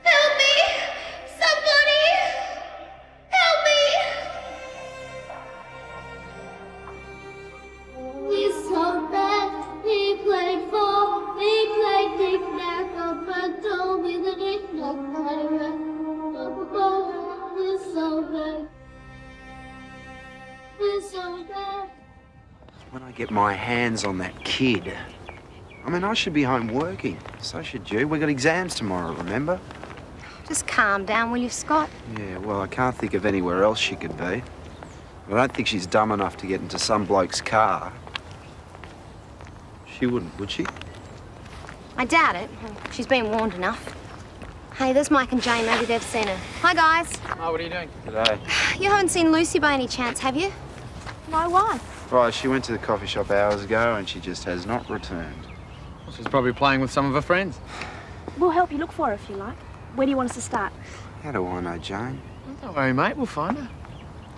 Help me! Somebody! Help me! It's so bad, we play knick-knack on that door with a knick-knack that you rock. It's so bad. It's so bad. When I get my hands on that kid. I mean, I should be home working. So should you. We've got exams tomorrow, remember? Just calm down, will you, Scott? Yeah, well, I can't think of anywhere else she could be. I don't think she's dumb enough to get into some bloke's car. She wouldn't, would she? I doubt it. She's been warned enough. Hey, there's Mike and Jane. Maybe they've seen her. Hi, guys. Oh, what are you doing? Today. You haven't seen Lucy by any chance, have you? No, why? Right, she went to the coffee shop hours ago and she just has not returned. Well, she's probably playing with some of her friends. We'll help you look for her if you like. Where do you want us to start? How do I know, Jane? Don't worry, mate. We'll find her.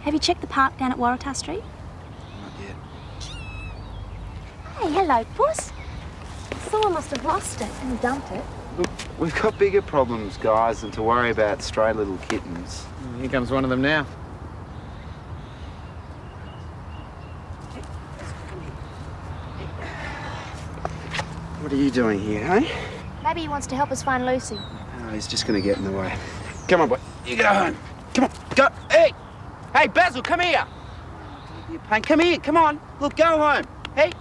Have you checked the park down at Waratah Street? Not yet. Hey, hello, puss. Someone must have lost it and dumped it. Look, we've got bigger problems, guys, than to worry about stray little kittens. Here comes one of them now. What are you doing here, hey? Maybe he wants to help us find Lucy. Oh, he's just going to get in the way. Come on, boy. You go home. Come on. Go. Hey! Hey, Basil, come here. You pain. Come here. Come on. Look, go home. Hey.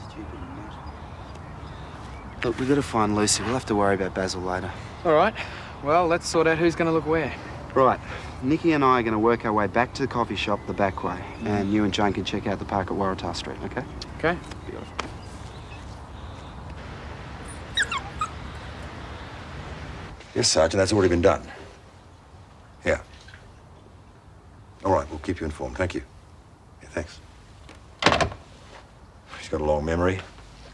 Stupid nut. Look, we've got to find Lucy. We'll have to worry about Basil later. All right. Well, let's sort out who's going to look where. Right. Nicky and I are going to work our way back to the coffee shop the back way. And you and Jane can check out the park at Waratah Street, okay? Okay. Beautiful. Yes, Sergeant, that's already been done. Yeah. All right, we'll keep you informed. Thank you. Yeah, thanks. She's got a long memory.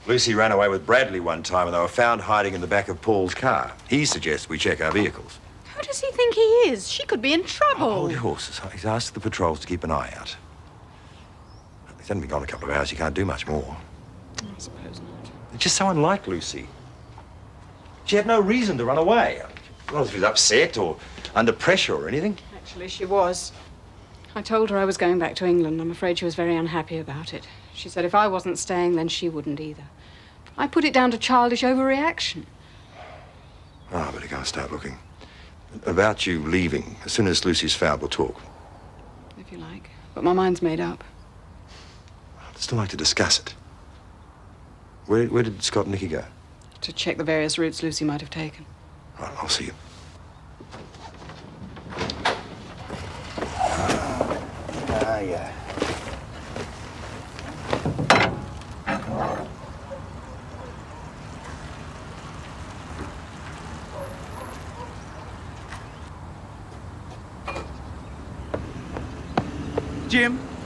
Lucy ran away with Bradley one time and they were found hiding in the back of Paul's car. He suggests we check our vehicles. Who does he think he is? She could be in trouble. Hold your horses. He's asked the patrols to keep an eye out. He's only been gone a couple of hours. He can't do much more. I suppose not. It's just so unlike Lucy. She had no reason to run away. Not as if she was upset or under pressure or anything. Actually, she was. I told her I was going back to England. I'm afraid she was very unhappy about it. She said if I wasn't staying, then she wouldn't either. I put it down to childish overreaction. Ah, I better go and start looking. About you leaving, as soon as Lucy's found, we'll talk. If you like. But my mind's made up. I'd still like to discuss it. Where did Scott and Nicky go? To check the various routes Lucy might have taken. Right, I'll see you. Yeah.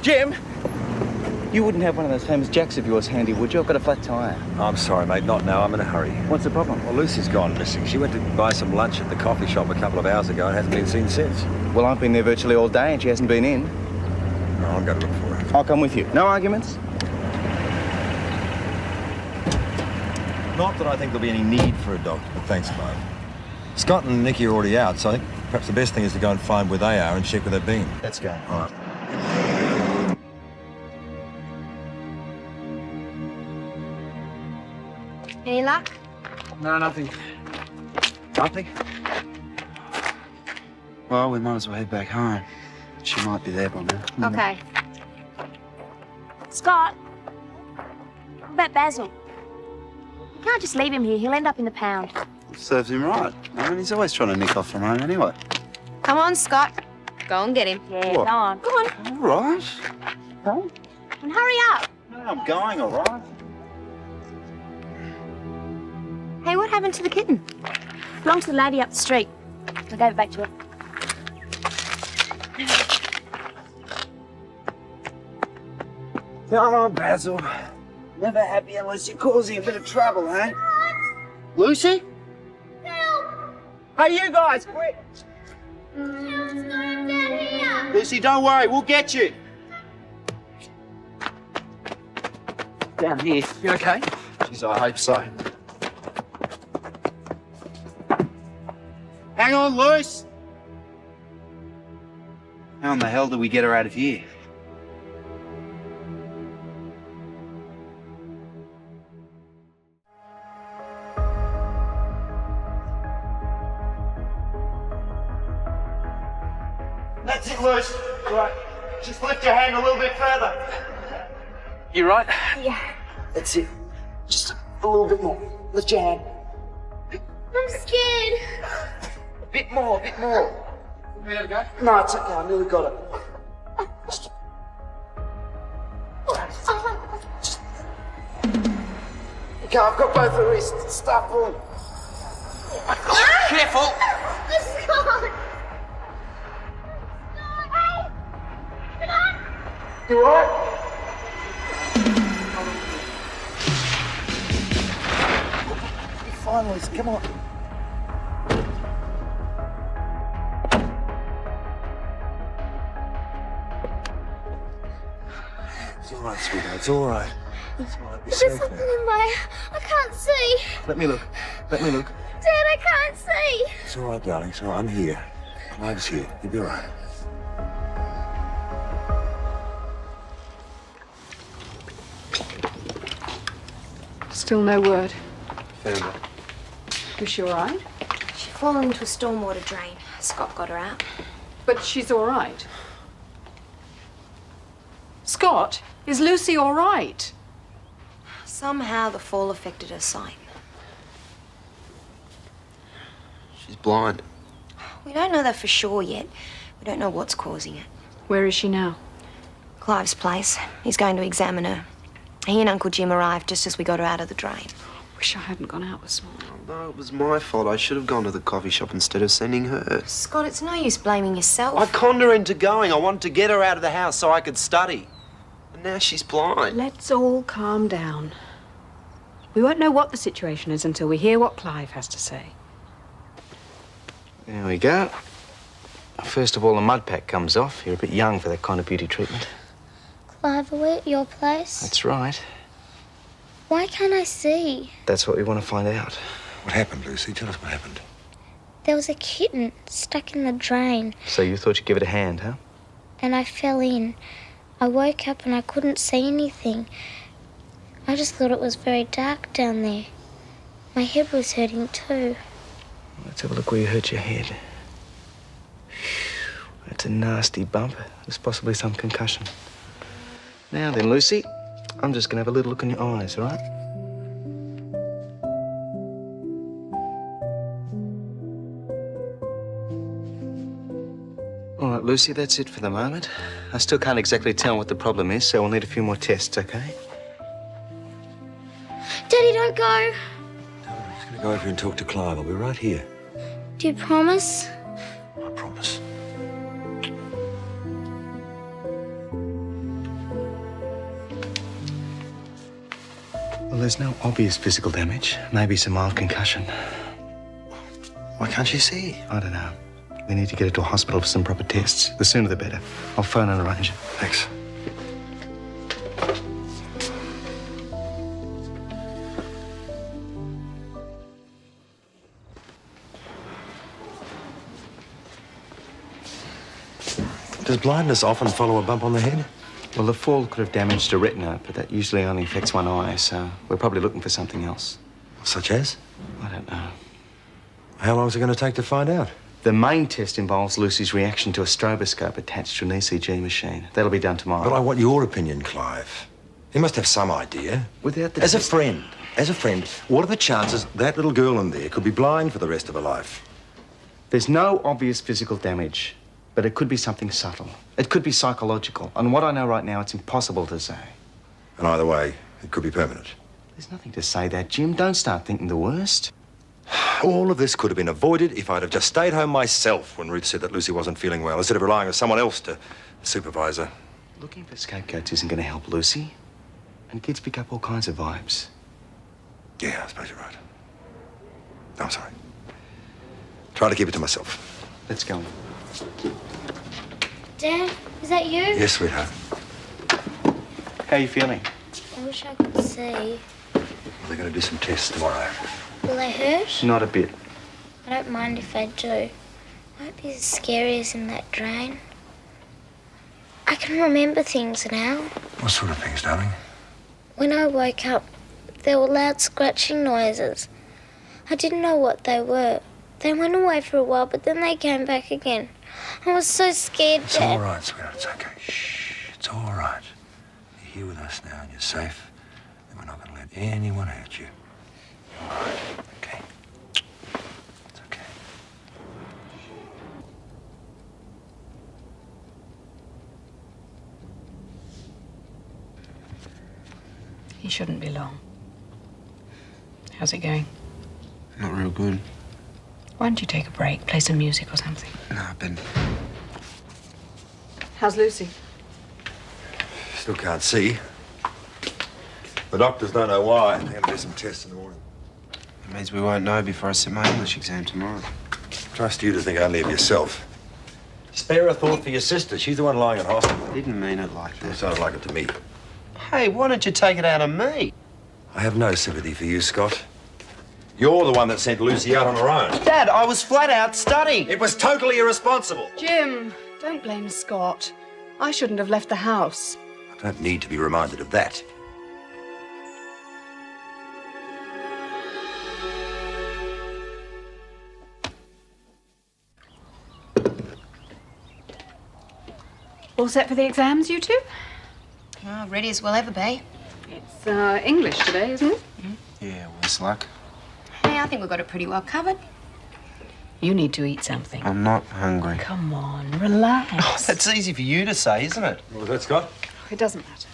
Jim! You wouldn't have one of those famous jacks of yours handy, would you? I've got a flat tyre. I'm sorry, mate. Not now. I'm in a hurry. What's the problem? Well, Lucy's gone missing. She went to buy some lunch at the coffee shop a couple of hours ago and hasn't been seen since. Well, I've been there virtually all day and she hasn't been in. No, I'll go to look for her. I'll come with you. No arguments? Not that I think there'll be any need for a doctor, but thanks, Byron. Scott and Nicky are already out, so I think perhaps the best thing is to go and find where they are and check where they've been. Let's go. All right. Any luck? No, nothing. Nothing? Well, we might as well head back home. She might be there by now. Okay. Scott, what about Basil? You can't just leave him here. He'll end up in the pound. Serves him right. I mean, he's always trying to nick off from home anyway. Come on, Scott. Go and get him. Yeah, What? go on. Go on. All right. Huh? And hurry up. No, I'm going, all right. Hey, what happened to the kitten? Belonged to the lady up the street. I gave it back to her. Come on, Basil. Never happy unless you're causing a bit of trouble, eh? Lucy? Hey, you guys, quick! Lucy, don't worry, we'll get you. Down here. You okay? Jeez, I hope so. Hang on, Luce! How in the hell do we get her out of here? That's it, Luce. Right. Just lift your hand a little bit further. You right? Yeah. That's it. Just a little bit more. Lift your hand. I'm scared. A bit more, a bit more. You have a go? No, it's okay. I nearly got it. Just... Okay, I've got both the wrists. Start pulling. Careful! Scott! You all right? You're fine, Lucy. Come on. It's all right, sweetheart. It's all right. It's all right. Be There's safe something now. in my... I can't see. Let me look. Let me look. Dad, I can't see. It's all right, darling. It's all right. I'm here. Life's here. You'll be all right. Still no word. Found her. Is she all right? She'd fallen into a stormwater drain. Scott got her out. But she's all right. Scott, is Lucy all right? Somehow the fall affected her sight. She's blind. We don't know that for sure yet. We don't know what's causing it. Where is she now? Clive's place. He's going to examine her. He and Uncle Jim arrived just as we got her out of the drain. Wish I hadn't gone out this morning. No, it was my fault. I should have gone to the coffee shop instead of sending her. Scott, it's no use blaming yourself. I conned her into going. I wanted to get her out of the house so I could study. And now she's blind. Let's all calm down. We won't know what the situation is until we hear what Clive has to say. There we go. First of all, the mud pack comes off. You're a bit young for that kind of beauty treatment. Clive, are we at your place? That's right. Why can't I see? That's what we want to find out. What happened, Lucy? Tell us what happened. There was a kitten stuck in the drain, So you thought you'd give it a hand, huh? and I fell in. I woke up and I couldn't see anything. I just thought it was very dark down there. My head was hurting too. Let's have a look where you hurt your head. That's a nasty bump. There's possibly some concussion. Now then, Lucy, I'm just going to have a little look in your eyes, all right? All right, Lucy, that's it for the moment. I still can't exactly tell what the problem is, so we'll need a few more tests, okay? Daddy, don't go. I'm just going to go over and talk to Clive. I'll be right here. Do you promise? I promise. Well, there's no obvious physical damage. Maybe some mild concussion. Why can't she see? I don't know. We need to get her to a hospital for some proper tests. The sooner the better. I'll phone and arrange it. Thanks. Does blindness often follow a bump on the head? Well, the fall could have damaged a retina, but that usually only affects one eye, so we're probably looking for something else. Such as? I don't know. How long is it going to take to find out? The main test involves Lucy's reaction to a stroboscope attached to an ECG machine. That'll be done tomorrow. But I want your opinion, Clive. You must have some idea. Without the As a friend, what are the chances that little girl in there could be blind for the rest of her life? There's no obvious physical damage, but it could be something subtle. It could be psychological. And what I know right now, it's impossible to say. And either way, it could be permanent. There's nothing to say that, Jim. Don't start thinking the worst. All of this could have been avoided if I'd have just stayed home myself when Ruth said that Lucy wasn't feeling well, instead of relying on someone else to supervise her. Looking for scapegoats isn't going to help Lucy. And kids pick up all kinds of vibes. Yeah, I suppose you're right. I'm sorry. Try to keep it to myself. Let's go. Dad, is that you? Yes, sweetheart. How are you feeling? I wish I could see. They're going to do some tests tomorrow. Will they hurt? Not a bit. I don't mind if I do. Won't be as scary as in that drain. I can remember things now. What sort of things, darling? When I woke up, there were loud scratching noises. I didn't know what they were. They went away for a while, but then they came back again. I was so scared, It's Dad. all right, sweetheart. It's okay. Shh. It's all right. You're here with us now and you're safe. And we're not going to let anyone hurt you. You're all right. Okay? It's okay. He shouldn't be long. How's it going? Not real good. Why don't you take a break, play some music or something? No, I've been... How's Lucy? Still can't see. The doctors don't know why. They're going to do some tests in the morning. It means we won't know before I sit my English exam tomorrow. Trust you to think only of yourself. Spare a thought for your sister. She's the one lying in hospital. I didn't mean it like that. It sounded like it to me. Hey, why don't you take it out of me? I have no sympathy for you, Scott. You're the one that sent Lucy out on her own. Dad, I was flat out studying. It was totally irresponsible. Jim, don't blame Scott. I shouldn't have left the house. I don't need to be reminded of that. All set for the exams, you two? Oh, ready as we'll ever be. It's English today, isn't it? Yeah, worse luck. Hey, I think we've got it pretty well covered. You need to eat something. I'm not hungry. Come on, relax. Oh, that's easy for you to say, isn't it? What was that, Scott? It doesn't matter.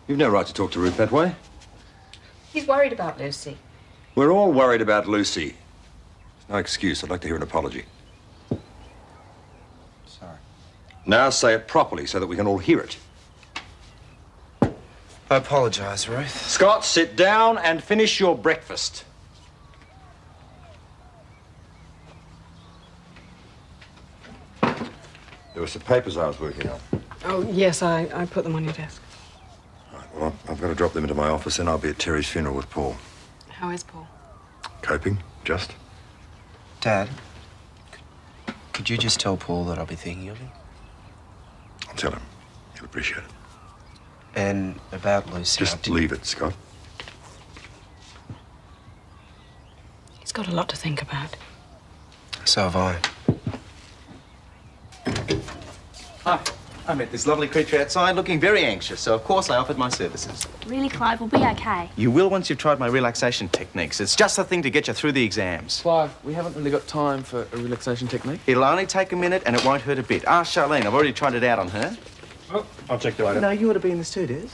You've no right to talk to Ruth that way. He's worried about Lucy. We're all worried about Lucy. There's no excuse. I'd like to hear an apology. Sorry. Now say it properly so that we can all hear it. I apologise, Ruth. Scott, sit down and finish your breakfast. There were some papers I was working on. Oh, yes, I put them on your desk. Well, I've got to drop them into my office, and I'll be at Terry's funeral with Paul. How is Paul? Coping, just. Dad, could you just tell Paul that I'll be thinking of him? I'll tell him. He'll appreciate it. And about Lucy... Just leave it, Scott. He's got a lot to think about. So have I. Hi. I met this lovely creature outside looking very anxious, so of course I offered my services. Really, Clive, we'll be okay. You will once you've tried my relaxation techniques. It's just the thing to get you through the exams. Clive, we haven't really got time for a relaxation technique. It'll only take a minute and it won't hurt a bit. Ask Charlene. I've already tried it out on her. Oh, I'll check you later. No, you ought to be in this too, Des.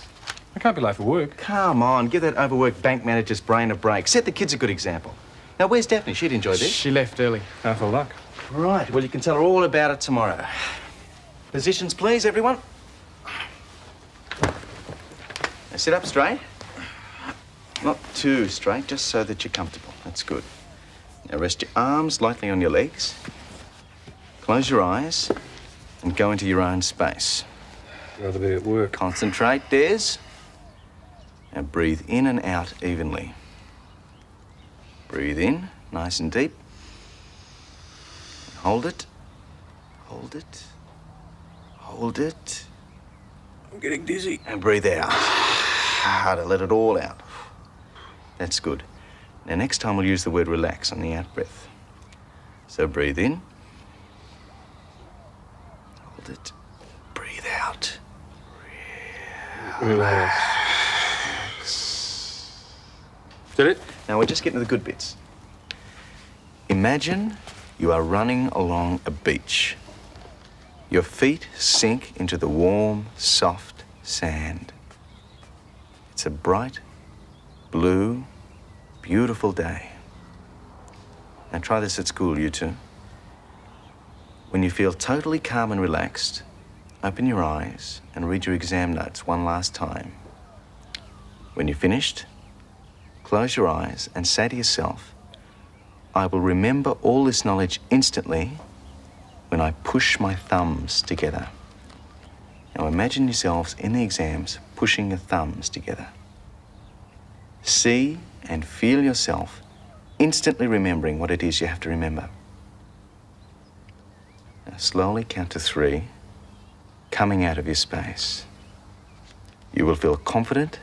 I can't be late for work. Come on, give that overworked bank manager's brain a break. Set the kids a good example. Now, where's Daphne? She'd enjoy this. She left early. Half a luck. Right, well, you can tell her all about it tomorrow. Positions, please, everyone. Now, sit up straight. Not too straight, just so that you're comfortable. That's good. Now, rest your arms lightly on your legs. Close your eyes and go into your own space. Rather be at work. Concentrate, Des. And breathe in and out evenly. Breathe in, nice and deep. Hold it. Hold it. Hold it. I'm getting dizzy. And breathe out. Harder, let it all out. That's good. Now, next time we'll use the word relax on the out breath. So breathe in. Hold it. Breathe out. Relax. Did it? Now we're just getting to the good bits. Imagine you are running along a beach. Your feet sink into the warm, soft sand. It's a bright, blue, beautiful day. Now try this at school, you two. When you feel totally calm and relaxed, open your eyes and read your exam notes one last time. When you're finished, close your eyes and say to yourself, I will remember all this knowledge instantly when I push my thumbs together. Now imagine yourselves in the exams pushing your thumbs together. See and feel yourself instantly remembering what it is you have to remember. Now slowly count to 3, coming out of your space. You will feel confident,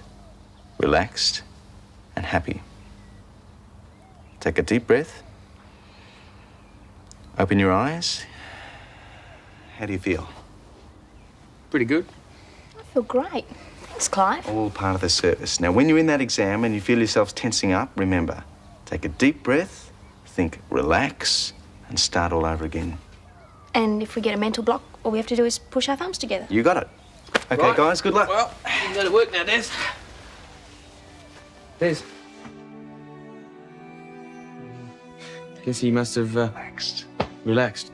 relaxed, and happy. Take a deep breath. Open your eyes. How do you feel? Pretty good. I feel great. Thanks, Clive. All part of the service. Now, when you're in that exam and you feel yourselves tensing up, remember, take a deep breath, think relax, and start all over again. And if we get a mental block, all we have to do is push our thumbs together. You got it. Okay, Right. guys, good luck. Well, you go to work now, Des. Des. Guess he must have relaxed.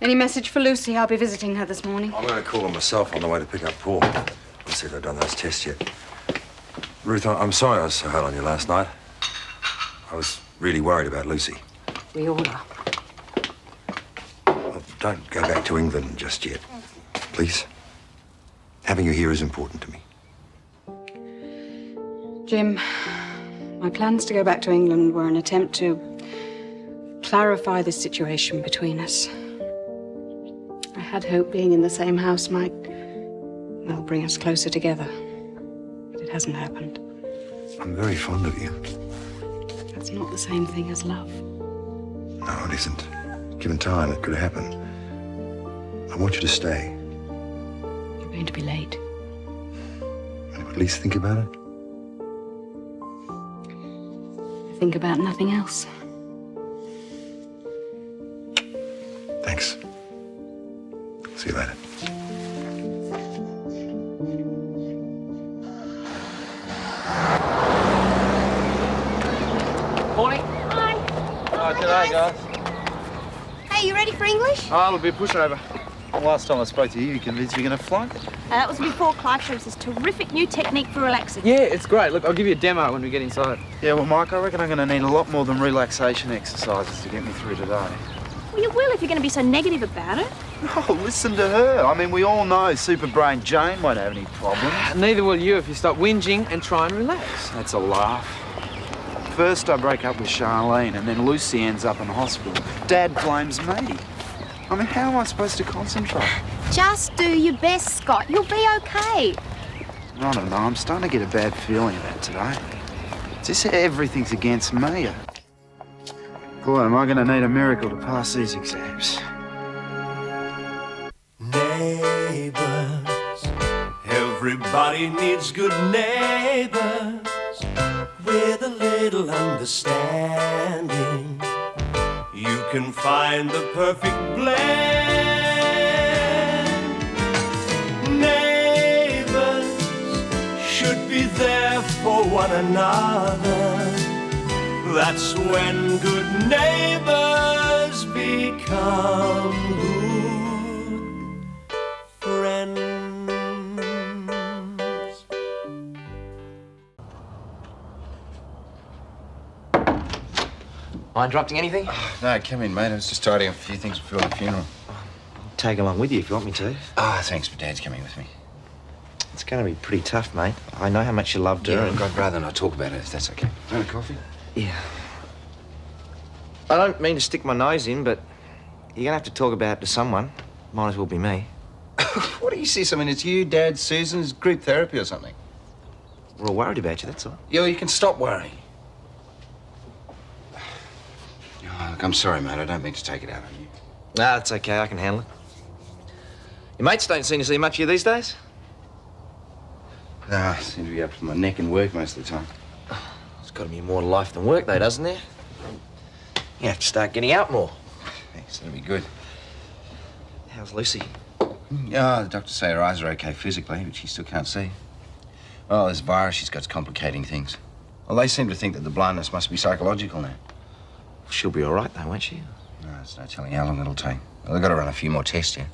Any message for Lucy? I'll be visiting her this morning. I'm going to call her myself on the way to pick up Paul. I'll see if they've done those tests yet. Ruth, I'm sorry I was so hard on you last night. I was really worried about Lucy. We all are. Well, don't go back to England just yet, please. Having you here is important to me. Jim, my plans to go back to England were an attempt to clarify the situation between us. I had hoped being in the same house might, well, bring us closer together. But it hasn't happened. I'm very fond of you. That's not the same thing as love. No, it isn't. Given time, it could happen. I want you to stay. You're going to be late. And at least think about it. Think about nothing else. Thanks. See you later. guys. guys. Hey, you ready for English? Oh, it'll be a pushover. Last time I spoke to you, you convinced me you're going to flunk it. That was before Clarke showed us this terrific new technique for relaxing. Yeah, it's great. Look, I'll give you a demo when we get inside. Yeah, well, Mike, I reckon I'm going to need a lot more than relaxation exercises to get me through today. Well, you will if you're going to be so negative about it. Oh, listen to her. I mean, we all know Super Brain Jane won't have any problems. Neither will you if you stop whinging and try and relax. That's a laugh. First I break up with Charlene, and then Lucy ends up in hospital. Dad blames me. I mean, how am I supposed to concentrate? Just do your best, Scott. You'll be okay. I don't know. I'm starting to get a bad feeling about today. It's just everything's against me. Boy, am I going to need a miracle to pass these exams. Neighbours, everybody needs good neighbours with a little understanding. You can find the perfect blend. Neighbours should be there for one another. That's when good neighbours become good friends. Mind interrupting anything? No, come in, mate. I was just tidying up a few things before the funeral. I'll tag along with you if you want me to. Thanks, but Dad's coming with me. It's going to be pretty tough, mate. I know how much you love Yeah, Darren. look, I'd rather not talk about it, if that's okay. Want a coffee? Yeah. I don't mean to stick my nose in, but you're going to have to talk about it to someone. Might as well be me. What do you see? I mean, it's you, Dad, Susan's group therapy or something. We're all worried about you, that's all. Yeah, you can stop worrying. Oh, look, I'm sorry, mate. I don't mean to take it out on you. Nah, it's okay. I can handle it. Your mates don't seem to see much of you these days. No, I seem to be up to my neck in work most of the time. There's got to be more to life than work, though, doesn't there? You have to start getting out more. Thanks, that'll be good. How's Lucy? Yeah, the doctors say her eyes are okay physically, but she still can't see. Oh, this virus she's got's complicating things. Well, they seem to think that the blindness must be psychological now. She'll be all right, though, won't she? No, there's no telling how long it'll take. Well, they've got to run a few more tests here.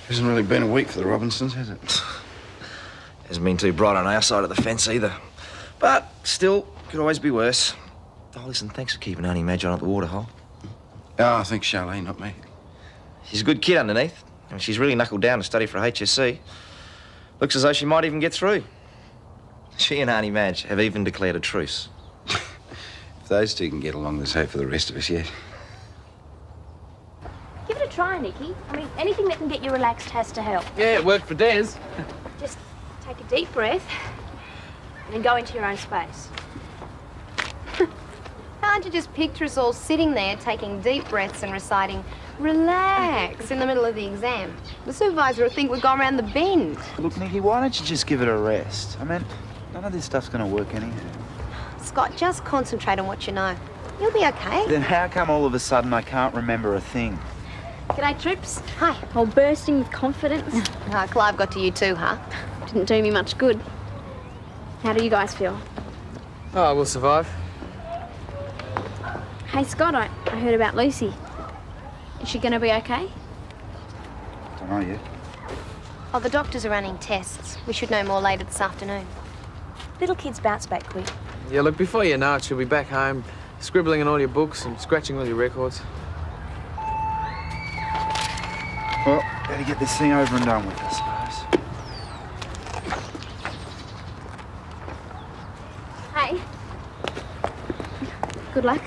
Hasn't really been a week for the Robinsons, has it? Hasn't been too bright on our side of the fence either. But still, could always be worse. Oh, listen, thanks for keeping Auntie Madge on at the waterhole. Oh, I think Charlene, not me. She's a good kid underneath, and she's really knuckled down to study for HSC. Looks as though she might even get through. She and Auntie Madge have even declared a truce. If those two can get along, there's hope for the rest of us yet. Give it a try, Nikki. I mean, anything that can get you relaxed has to help. Yeah, it worked for Des. Just take a deep breath and then go into your own space. Can't you just picture us all sitting there taking deep breaths and reciting, relax, in the middle of the exam? The supervisor will think we've gone around the bend. Look, Nikki, why don't you just give it a rest? I mean, none of this stuff's going to work anyhow. Scott, just concentrate on what you know. You'll be okay. Then how come all of a sudden I can't remember a thing? G'day, Trips. Hi. All bursting with confidence. Clive got to you too, huh? Didn't do me much good. How do you guys feel? Oh, we'll survive. Hey, Scott, I heard about Lucy. Is she going to be okay? Don't know yet. Oh, the doctors are running tests. We should know more later this afternoon. Little kids bounce back quick. Yeah, look, before you know it, she'll be back home, scribbling in all your books and scratching all your records. Well, better get this thing over and done with, I suppose. Hey. Good luck.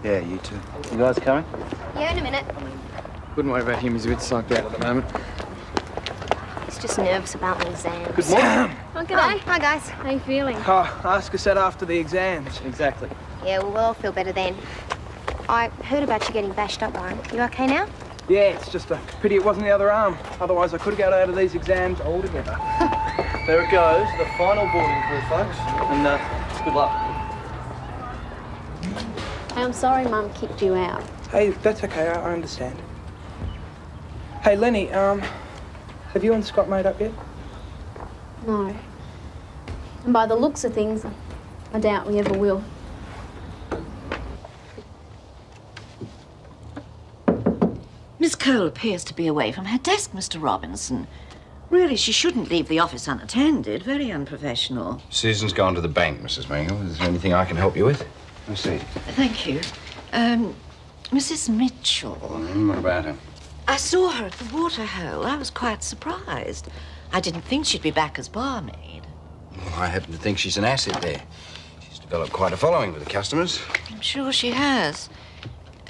Yeah, you too. You guys coming? Yeah, in a minute. Wouldn't worry about him, he's a bit psyched out at the moment. He's just nervous about the exams. Good morning. Oh, g'day. Hi, guys. How you feeling? Oh, ask us that after the exams. Exactly. Yeah, well, we'll all feel better then. I heard about you getting bashed up, Byron. You okay now? Yeah, it's just a pity it wasn't the other arm. Otherwise, I could have got out of these exams altogether. There it goes, the final boarding crew, folks. And good luck. Hey, I'm sorry Mum kicked you out. Hey, that's okay. I understand. Hey, Lenny, have you and Scott made up yet? No. And by the looks of things, I doubt we ever will. Mrs. Cole appears to be away from her desk, Mr. Robinson. Really, she shouldn't leave the office unattended. Very unprofessional. Susan's gone to the bank, Mrs. Mangle. Is there anything I can help you with? Let's see. Thank you. Mrs. Mitchell. What about her? I saw her at the waterhole. I was quite surprised. I didn't think she'd be back as barmaid. Well, I happen to think she's an asset there. She's developed quite a following with the customers. I'm sure she has.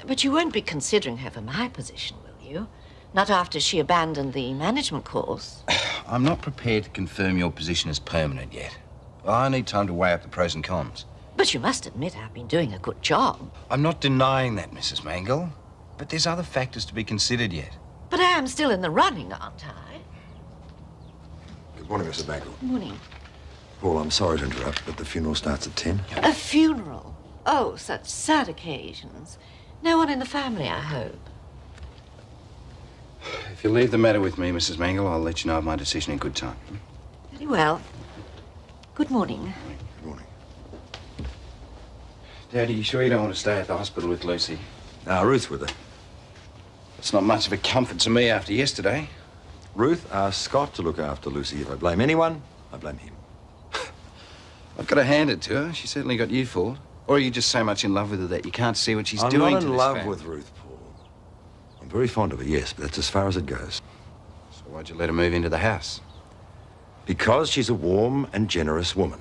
But you won't be considering her for my position, will you? Not after she abandoned the management course. I'm not prepared to confirm your position as permanent yet. I need time to weigh up the pros and cons. But you must admit I've been doing a good job. I'm not denying that, Mrs. Mangle. But there's other factors to be considered yet. But I am still in the running, aren't I? Good morning, Mrs. Mangle. Good morning. Paul, I'm sorry to interrupt, but the funeral starts at 10. A funeral? Oh, such sad occasions. No one in the family, I hope. If you leave the matter with me, Mrs. Mangle, I'll let you know of my decision in good time. Very well. Good morning. Good morning. Daddy, you sure you don't want to stay at the hospital with Lucy? Ruth's with her. It's not much of a comfort to me after yesterday. Ruth asked Scott to look after Lucy. If I blame anyone, I blame him. I've got to hand it to her. She certainly got you fooled. Or are you just so much in love with her that you can't see what she's doing to this I'm not in love family? with Ruth, Paul. I'm very fond of her, yes, but that's as far as it goes. So why'd you let her move into the house? Because she's a warm and generous woman.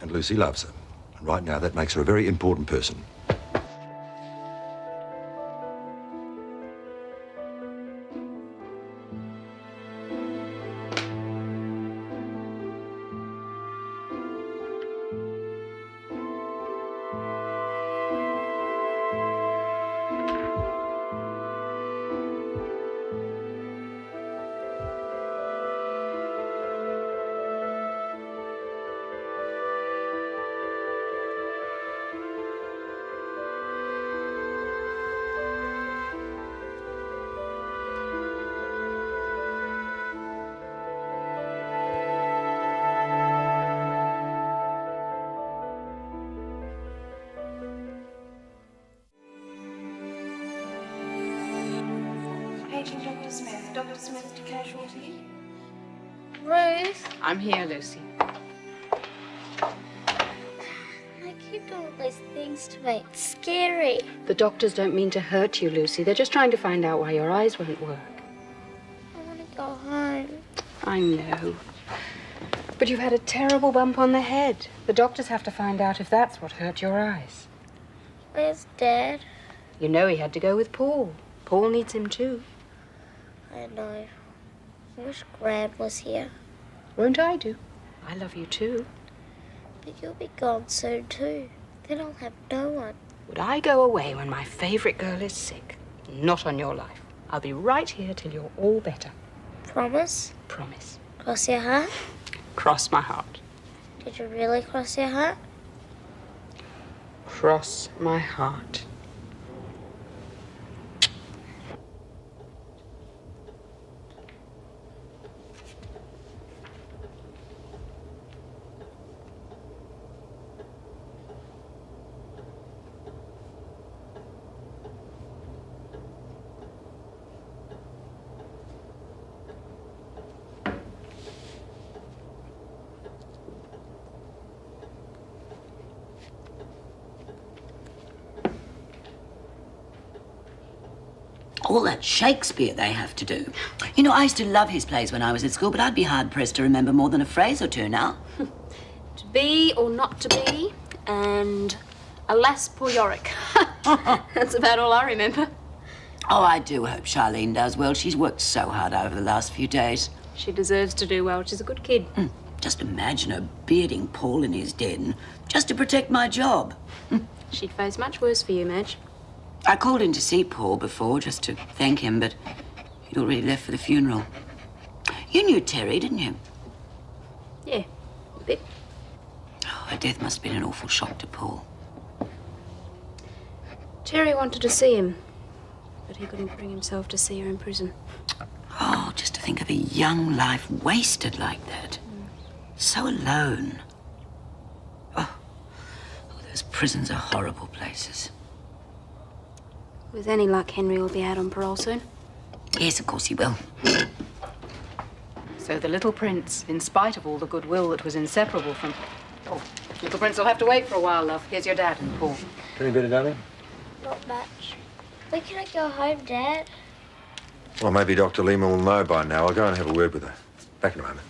And Lucy loves her. And right now, that makes her a very important person. Paging Dr. Smith. Dr. Smith to casualty. Ruth, I'm here, Lucy. they keep doing all these things to me. It's scary. The doctors don't mean to hurt you, Lucy. They're just trying to find out why your eyes won't work. I want to go home. I know. But you've had a terrible bump on the head. The doctors have to find out if that's what hurt your eyes. Where's Dad? You know he had to go with Paul. Paul needs him too. I know. I wish Gran was here. Won't I do? I love you too. But you'll be gone soon too. Then I'll have no one. Would I go away when my favorite girl is sick? Not on your life. I'll be right here till you're all better. Promise? Promise. Cross your heart? Cross my heart. Did you really cross your heart? Cross my heart. All that Shakespeare they have to do. You know, I used to love his plays when I was at school, but I'd be hard-pressed to remember more than a phrase or two now. To be or not to be, and alas, poor Yorick. That's about all I remember. Oh, I do hope Charlene does well. She's worked so hard over the last few days. She deserves to do well. She's a good kid. Just imagine her bearding Paul in his den, just to protect my job. She'd face much worse for you, Madge. I called in to see Paul before, just to thank him, but he'd already left for the funeral. You knew Terry, didn't you? Yeah, a bit. Oh, her death must have been an awful shock to Paul. Terry wanted to see him, but he couldn't bring himself to see her in prison. Oh, just to think of a young life wasted like that. So alone. Oh, those prisons are horrible places. With any luck, Henry will be out on parole soon. Yes, of course he will. So the little prince, in spite of all the goodwill that was inseparable from... Oh, little prince will have to wait for a while, love. Here's your dad and Paul. Any better, darling? Not much. When can I go home, Dad? Well, maybe Dr. Lima will know by now. I'll go and have a word with her. Back in a moment.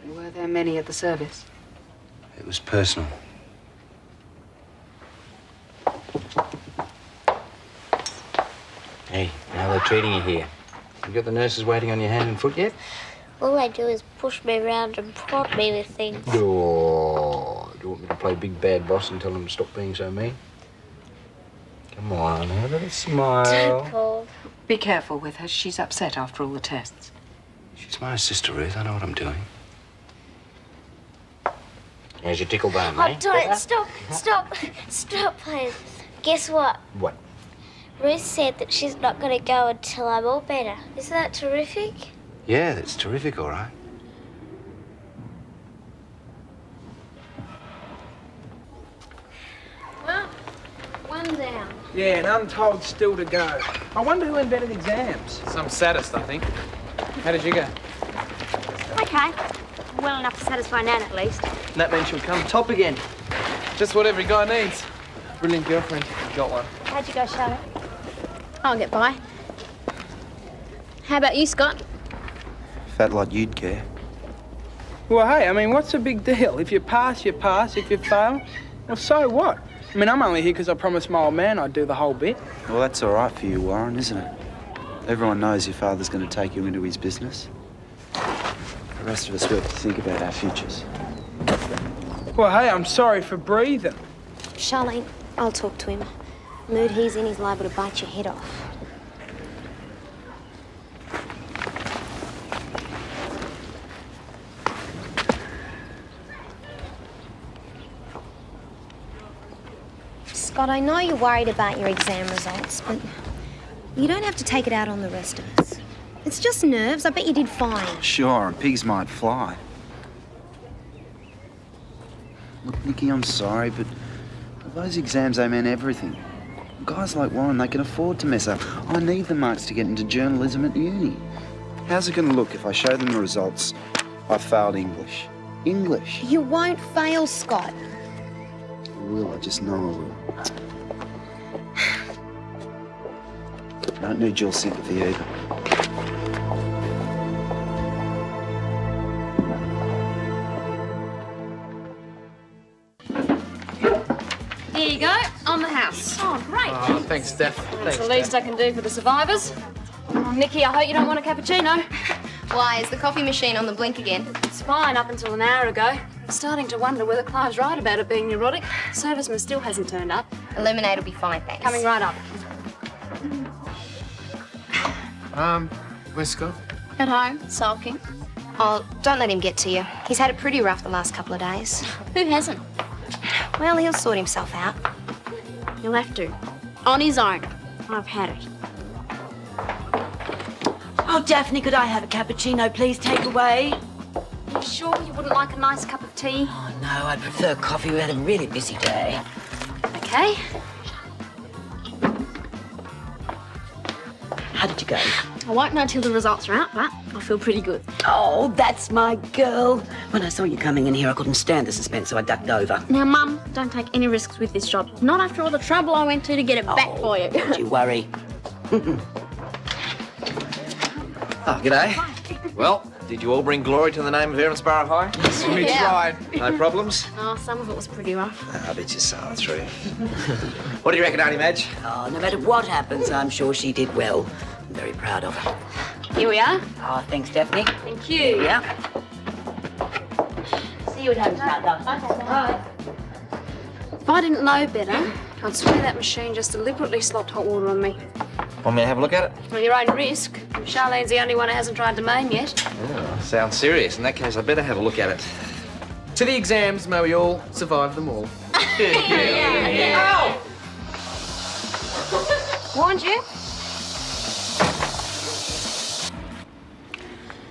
Were there many at the service? It was personal. Hey, how are they treating you here? You got the nurses waiting on your hand and foot yet? All they do is push me around and prod me with things. Oh, do you want me to play big bad boss and tell them to stop being so mean? Come on, have a little smile. Don't, Paul. Be careful with her. She's upset after all the tests. She's my sister, Ruth. I know what I'm doing. Here's your tickle bone, Oh, mate. don't. Stop, please. Guess what? What? Ruth said that she's not going to go until I'm all better. Isn't that terrific? Yeah, that's terrific, all right. Well, one down. Yeah, and untold still to go. I wonder who invented exams. Some sadist, I think. How did you go? Okay. Well enough to satisfy Nan, at least. And that means she'll come top again. Just what every guy needs. Brilliant girlfriend. Got one. How'd you go, Charlotte? I'll get by. How about you, Scott? Fat lot you'd care. Well, hey, I mean, what's the big deal? If you pass, you pass. If you fail, well, so what? I mean, I'm only here because I promised my old man I'd do the whole bit. Well, that's all right for you, Warren, isn't it? Everyone knows your father's going to take you into his business. The rest of us will have to think about our futures. Well, hey, I'm sorry for breathing. Charlene, I'll talk to him. The mood he's in, he's liable to bite your head off. Scott, I know you're worried about your exam results, but you don't have to take it out on the rest of us. It's just nerves. I bet you did fine. Sure, and pigs might fly. Look, Nikki, I'm sorry, but those exams, they meant everything. Guys like Warren, they can afford to mess up. I need the marks to get into journalism at uni. How's it going to look if I show them the results? I failed English. English. You won't fail, Scott. I will, I just know I will. I don't need your sympathy either. Here you go, on the house. Oh, great. Oh, thanks, Steph. That's the least I can do for the survivors. Oh, Nikki, I hope you don't want a cappuccino. Why, is the coffee machine on the blink again? It's fine up until an hour ago. I'm starting to wonder whether Clive's right about it being neurotic. Serviceman still hasn't turned up. Lemonade will be fine, thanks. Coming right up. Where's Scott? At home, sulking. Oh, don't let him get to you. He's had it pretty rough the last couple of days. Who hasn't? Well, he'll sort himself out. He'll have to. On his own. I've had it. Oh, Daphne, could I have a cappuccino, please? Take away. Are you sure you wouldn't like a nice cup of tea? Oh, no, I prefer coffee. We had a really busy day. Okay. How did you go? I won't know till the results are out, but I feel pretty good. Oh, that's my girl. When I saw you coming in here, I couldn't stand the suspense, so I ducked over. Now, Mum, don't take any risks with this job. Not after all the trouble I went to get it back for you. Don't you worry. Oh, g'day. Well, did you all bring glory to the name of Erinsborough High? Yes, we tried. No problems? Oh, some of it was pretty rough. I bet you sailed through. What do you reckon, Auntie Madge? Oh, no matter what happens, I'm sure she did well. I'm very proud of her. Here we are. Oh, thanks, Daphne. Thank you. Yeah. See you at home tonight, love. Bye. If I didn't know better, I'd swear that machine just deliberately slopped hot water on me. Want me to have a look at it? Well, your own risk. Charlene's the only one who hasn't tried to maim yet. Oh, sounds serious. In that case, I better have a look at it. To the exams, may we all survive them all. Yeah. Warned you?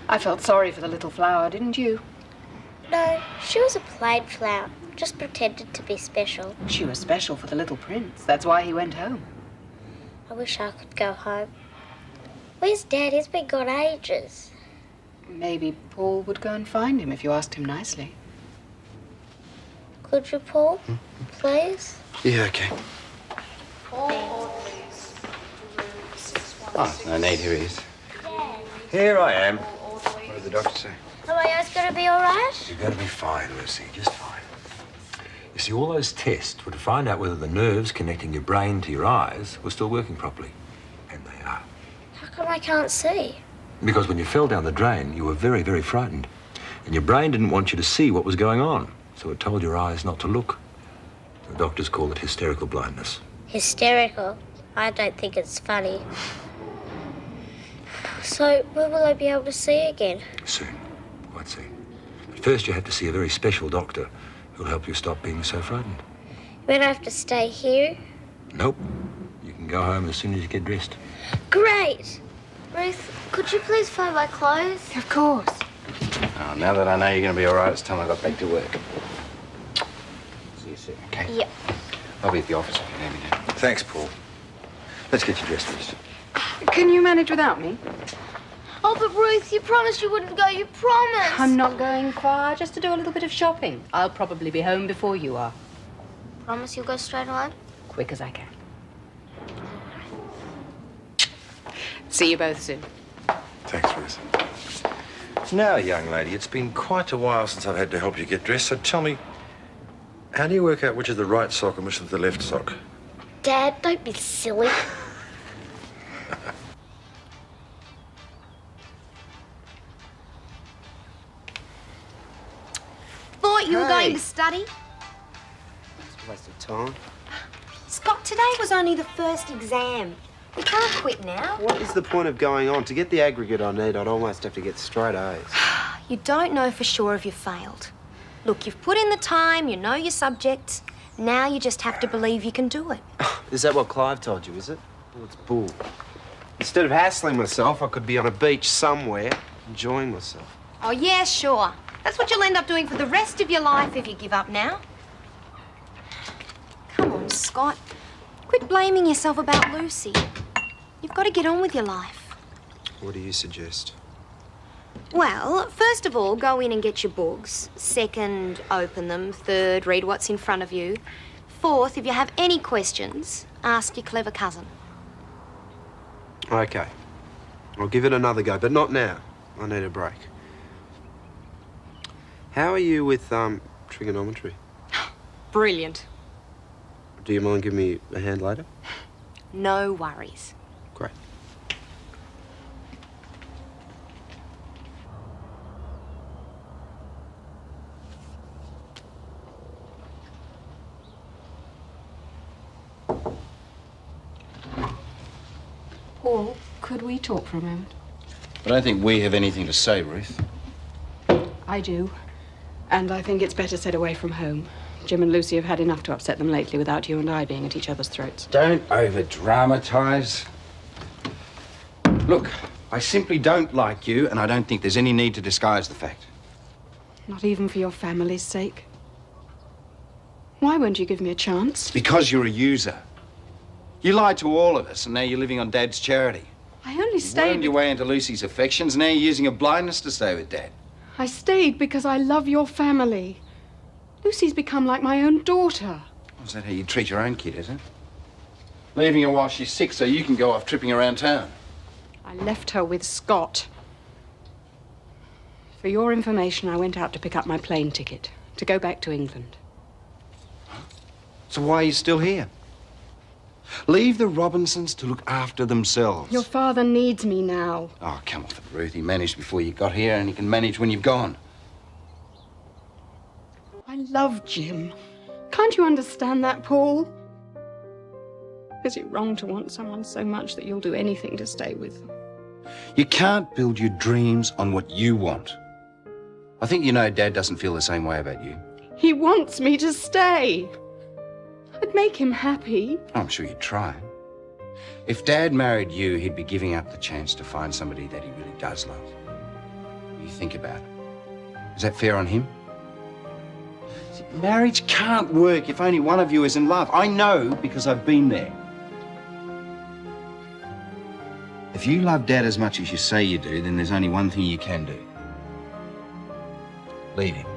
I felt sorry for the little flower, didn't you? No, she was a plain flower. Just pretended to be special. She was special for the little prince. That's why he went home. I wish I could go home. Where's Dad? He's been gone ages. Maybe Paul would go and find him if you asked him nicely. Could you, Paul? Please? Yeah, okay. Oh, no need. Here he is. Here I am. What did the doctor say? Am I guys gonna be alright? You're going to be fine, Lucy, just fine. You see, all those tests were to find out whether the nerves connecting your brain to your eyes were still working properly. And they are. How come I can't see? Because when you fell down the drain, you were very, very frightened. And your brain didn't want you to see what was going on, so it told your eyes not to look. The doctors call it hysterical blindness. Hysterical? I don't think it's funny. So, when will I be able to see again? Soon, quite soon. But first you have to see a very special doctor who'll help you stop being so frightened. You won't have to stay here? Nope. You can go home as soon as you get dressed. Great! Ruth, could you please find my clothes? Of course. Oh, now that I know you're going to be all right, it's time I got back to work. See you soon, okay? Yep. I'll be at the office if you need me to. Thanks, Paul. Let's get you dressed first. Can you manage without me? Oh, but Ruth, you promised you wouldn't go. You promised. I'm not going far, just to do a little bit of shopping. I'll probably be home before you are. Promise you'll go straight home? Quick as I can. See you both soon. Thanks, Ruth. Now, young lady, it's been quite a while since I've had to help you get dressed, so tell me, how do you work out which is the right sock and which is the left sock? Dad, don't be silly. Thought you were going to study? It's a waste of time. Scott, today was only the first exam. We can't quit now. What is the point of going on? To get the aggregate I need, I'd almost have to get straight A's. You don't know for sure if you've failed. Look, you've put in the time, you know your subjects. Now you just have to believe you can do it. Is that what Clive told you, is it? Well, it's bull. Instead of hassling myself, I could be on a beach somewhere, enjoying myself. Oh, yeah, sure. That's what you'll end up doing for the rest of your life if you give up now. Come on, Scott. Quit blaming yourself about Lucy. You've got to get on with your life. What do you suggest? Well, first of all, go in and get your books. Second, open them. Third, read what's in front of you. Fourth, if you have any questions, ask your clever cousin. Okay. I'll give it another go, but not now. I need a break. How are you with trigonometry? Brilliant. Do you mind giving me a hand later? No worries. Great. Paul, could we talk for a moment? I don't think we have anything to say, Ruth. I do. And I think it's better said away from home. Jim and Lucy have had enough to upset them lately without you and I being at each other's throats. Don't over-dramatise. Look, I simply don't like you, and I don't think there's any need to disguise the fact. Not even for your family's sake. Why won't you give me a chance? Because you're a user. You lied to all of us, and now you're living on Dad's charity. I only You stayed. wormed your way into Lucy's affections, now you're using your blindness to stay with Dad. I stayed because I love your family. Lucy's become like my own daughter. Is that how you treat your own kid, is it? Leaving her while she's sick so you can go off tripping around town. I left her with Scott. For your information, I went out to pick up my plane ticket to go back to England. So why are you still here? Leave the Robinsons to look after themselves. Your father needs me now. Oh, come off it, Ruth. He managed before you got here, and he can manage when you've gone. I love Jim. Can't you understand that, Paul? Is it wrong to want someone so much that you'll do anything to stay with them? You can't build your dreams on what you want. I think you know Dad doesn't feel the same way about you. He wants me to stay. I'd make him happy. I'm sure you'd try. If Dad married you, he'd be giving up the chance to find somebody that he really does love. You think about it. Is that fair on him? See, marriage can't work if only one of you is in love. I know because I've been there. If If you love Dad as much as you say you do, then there's only one thing you can do. Leave him.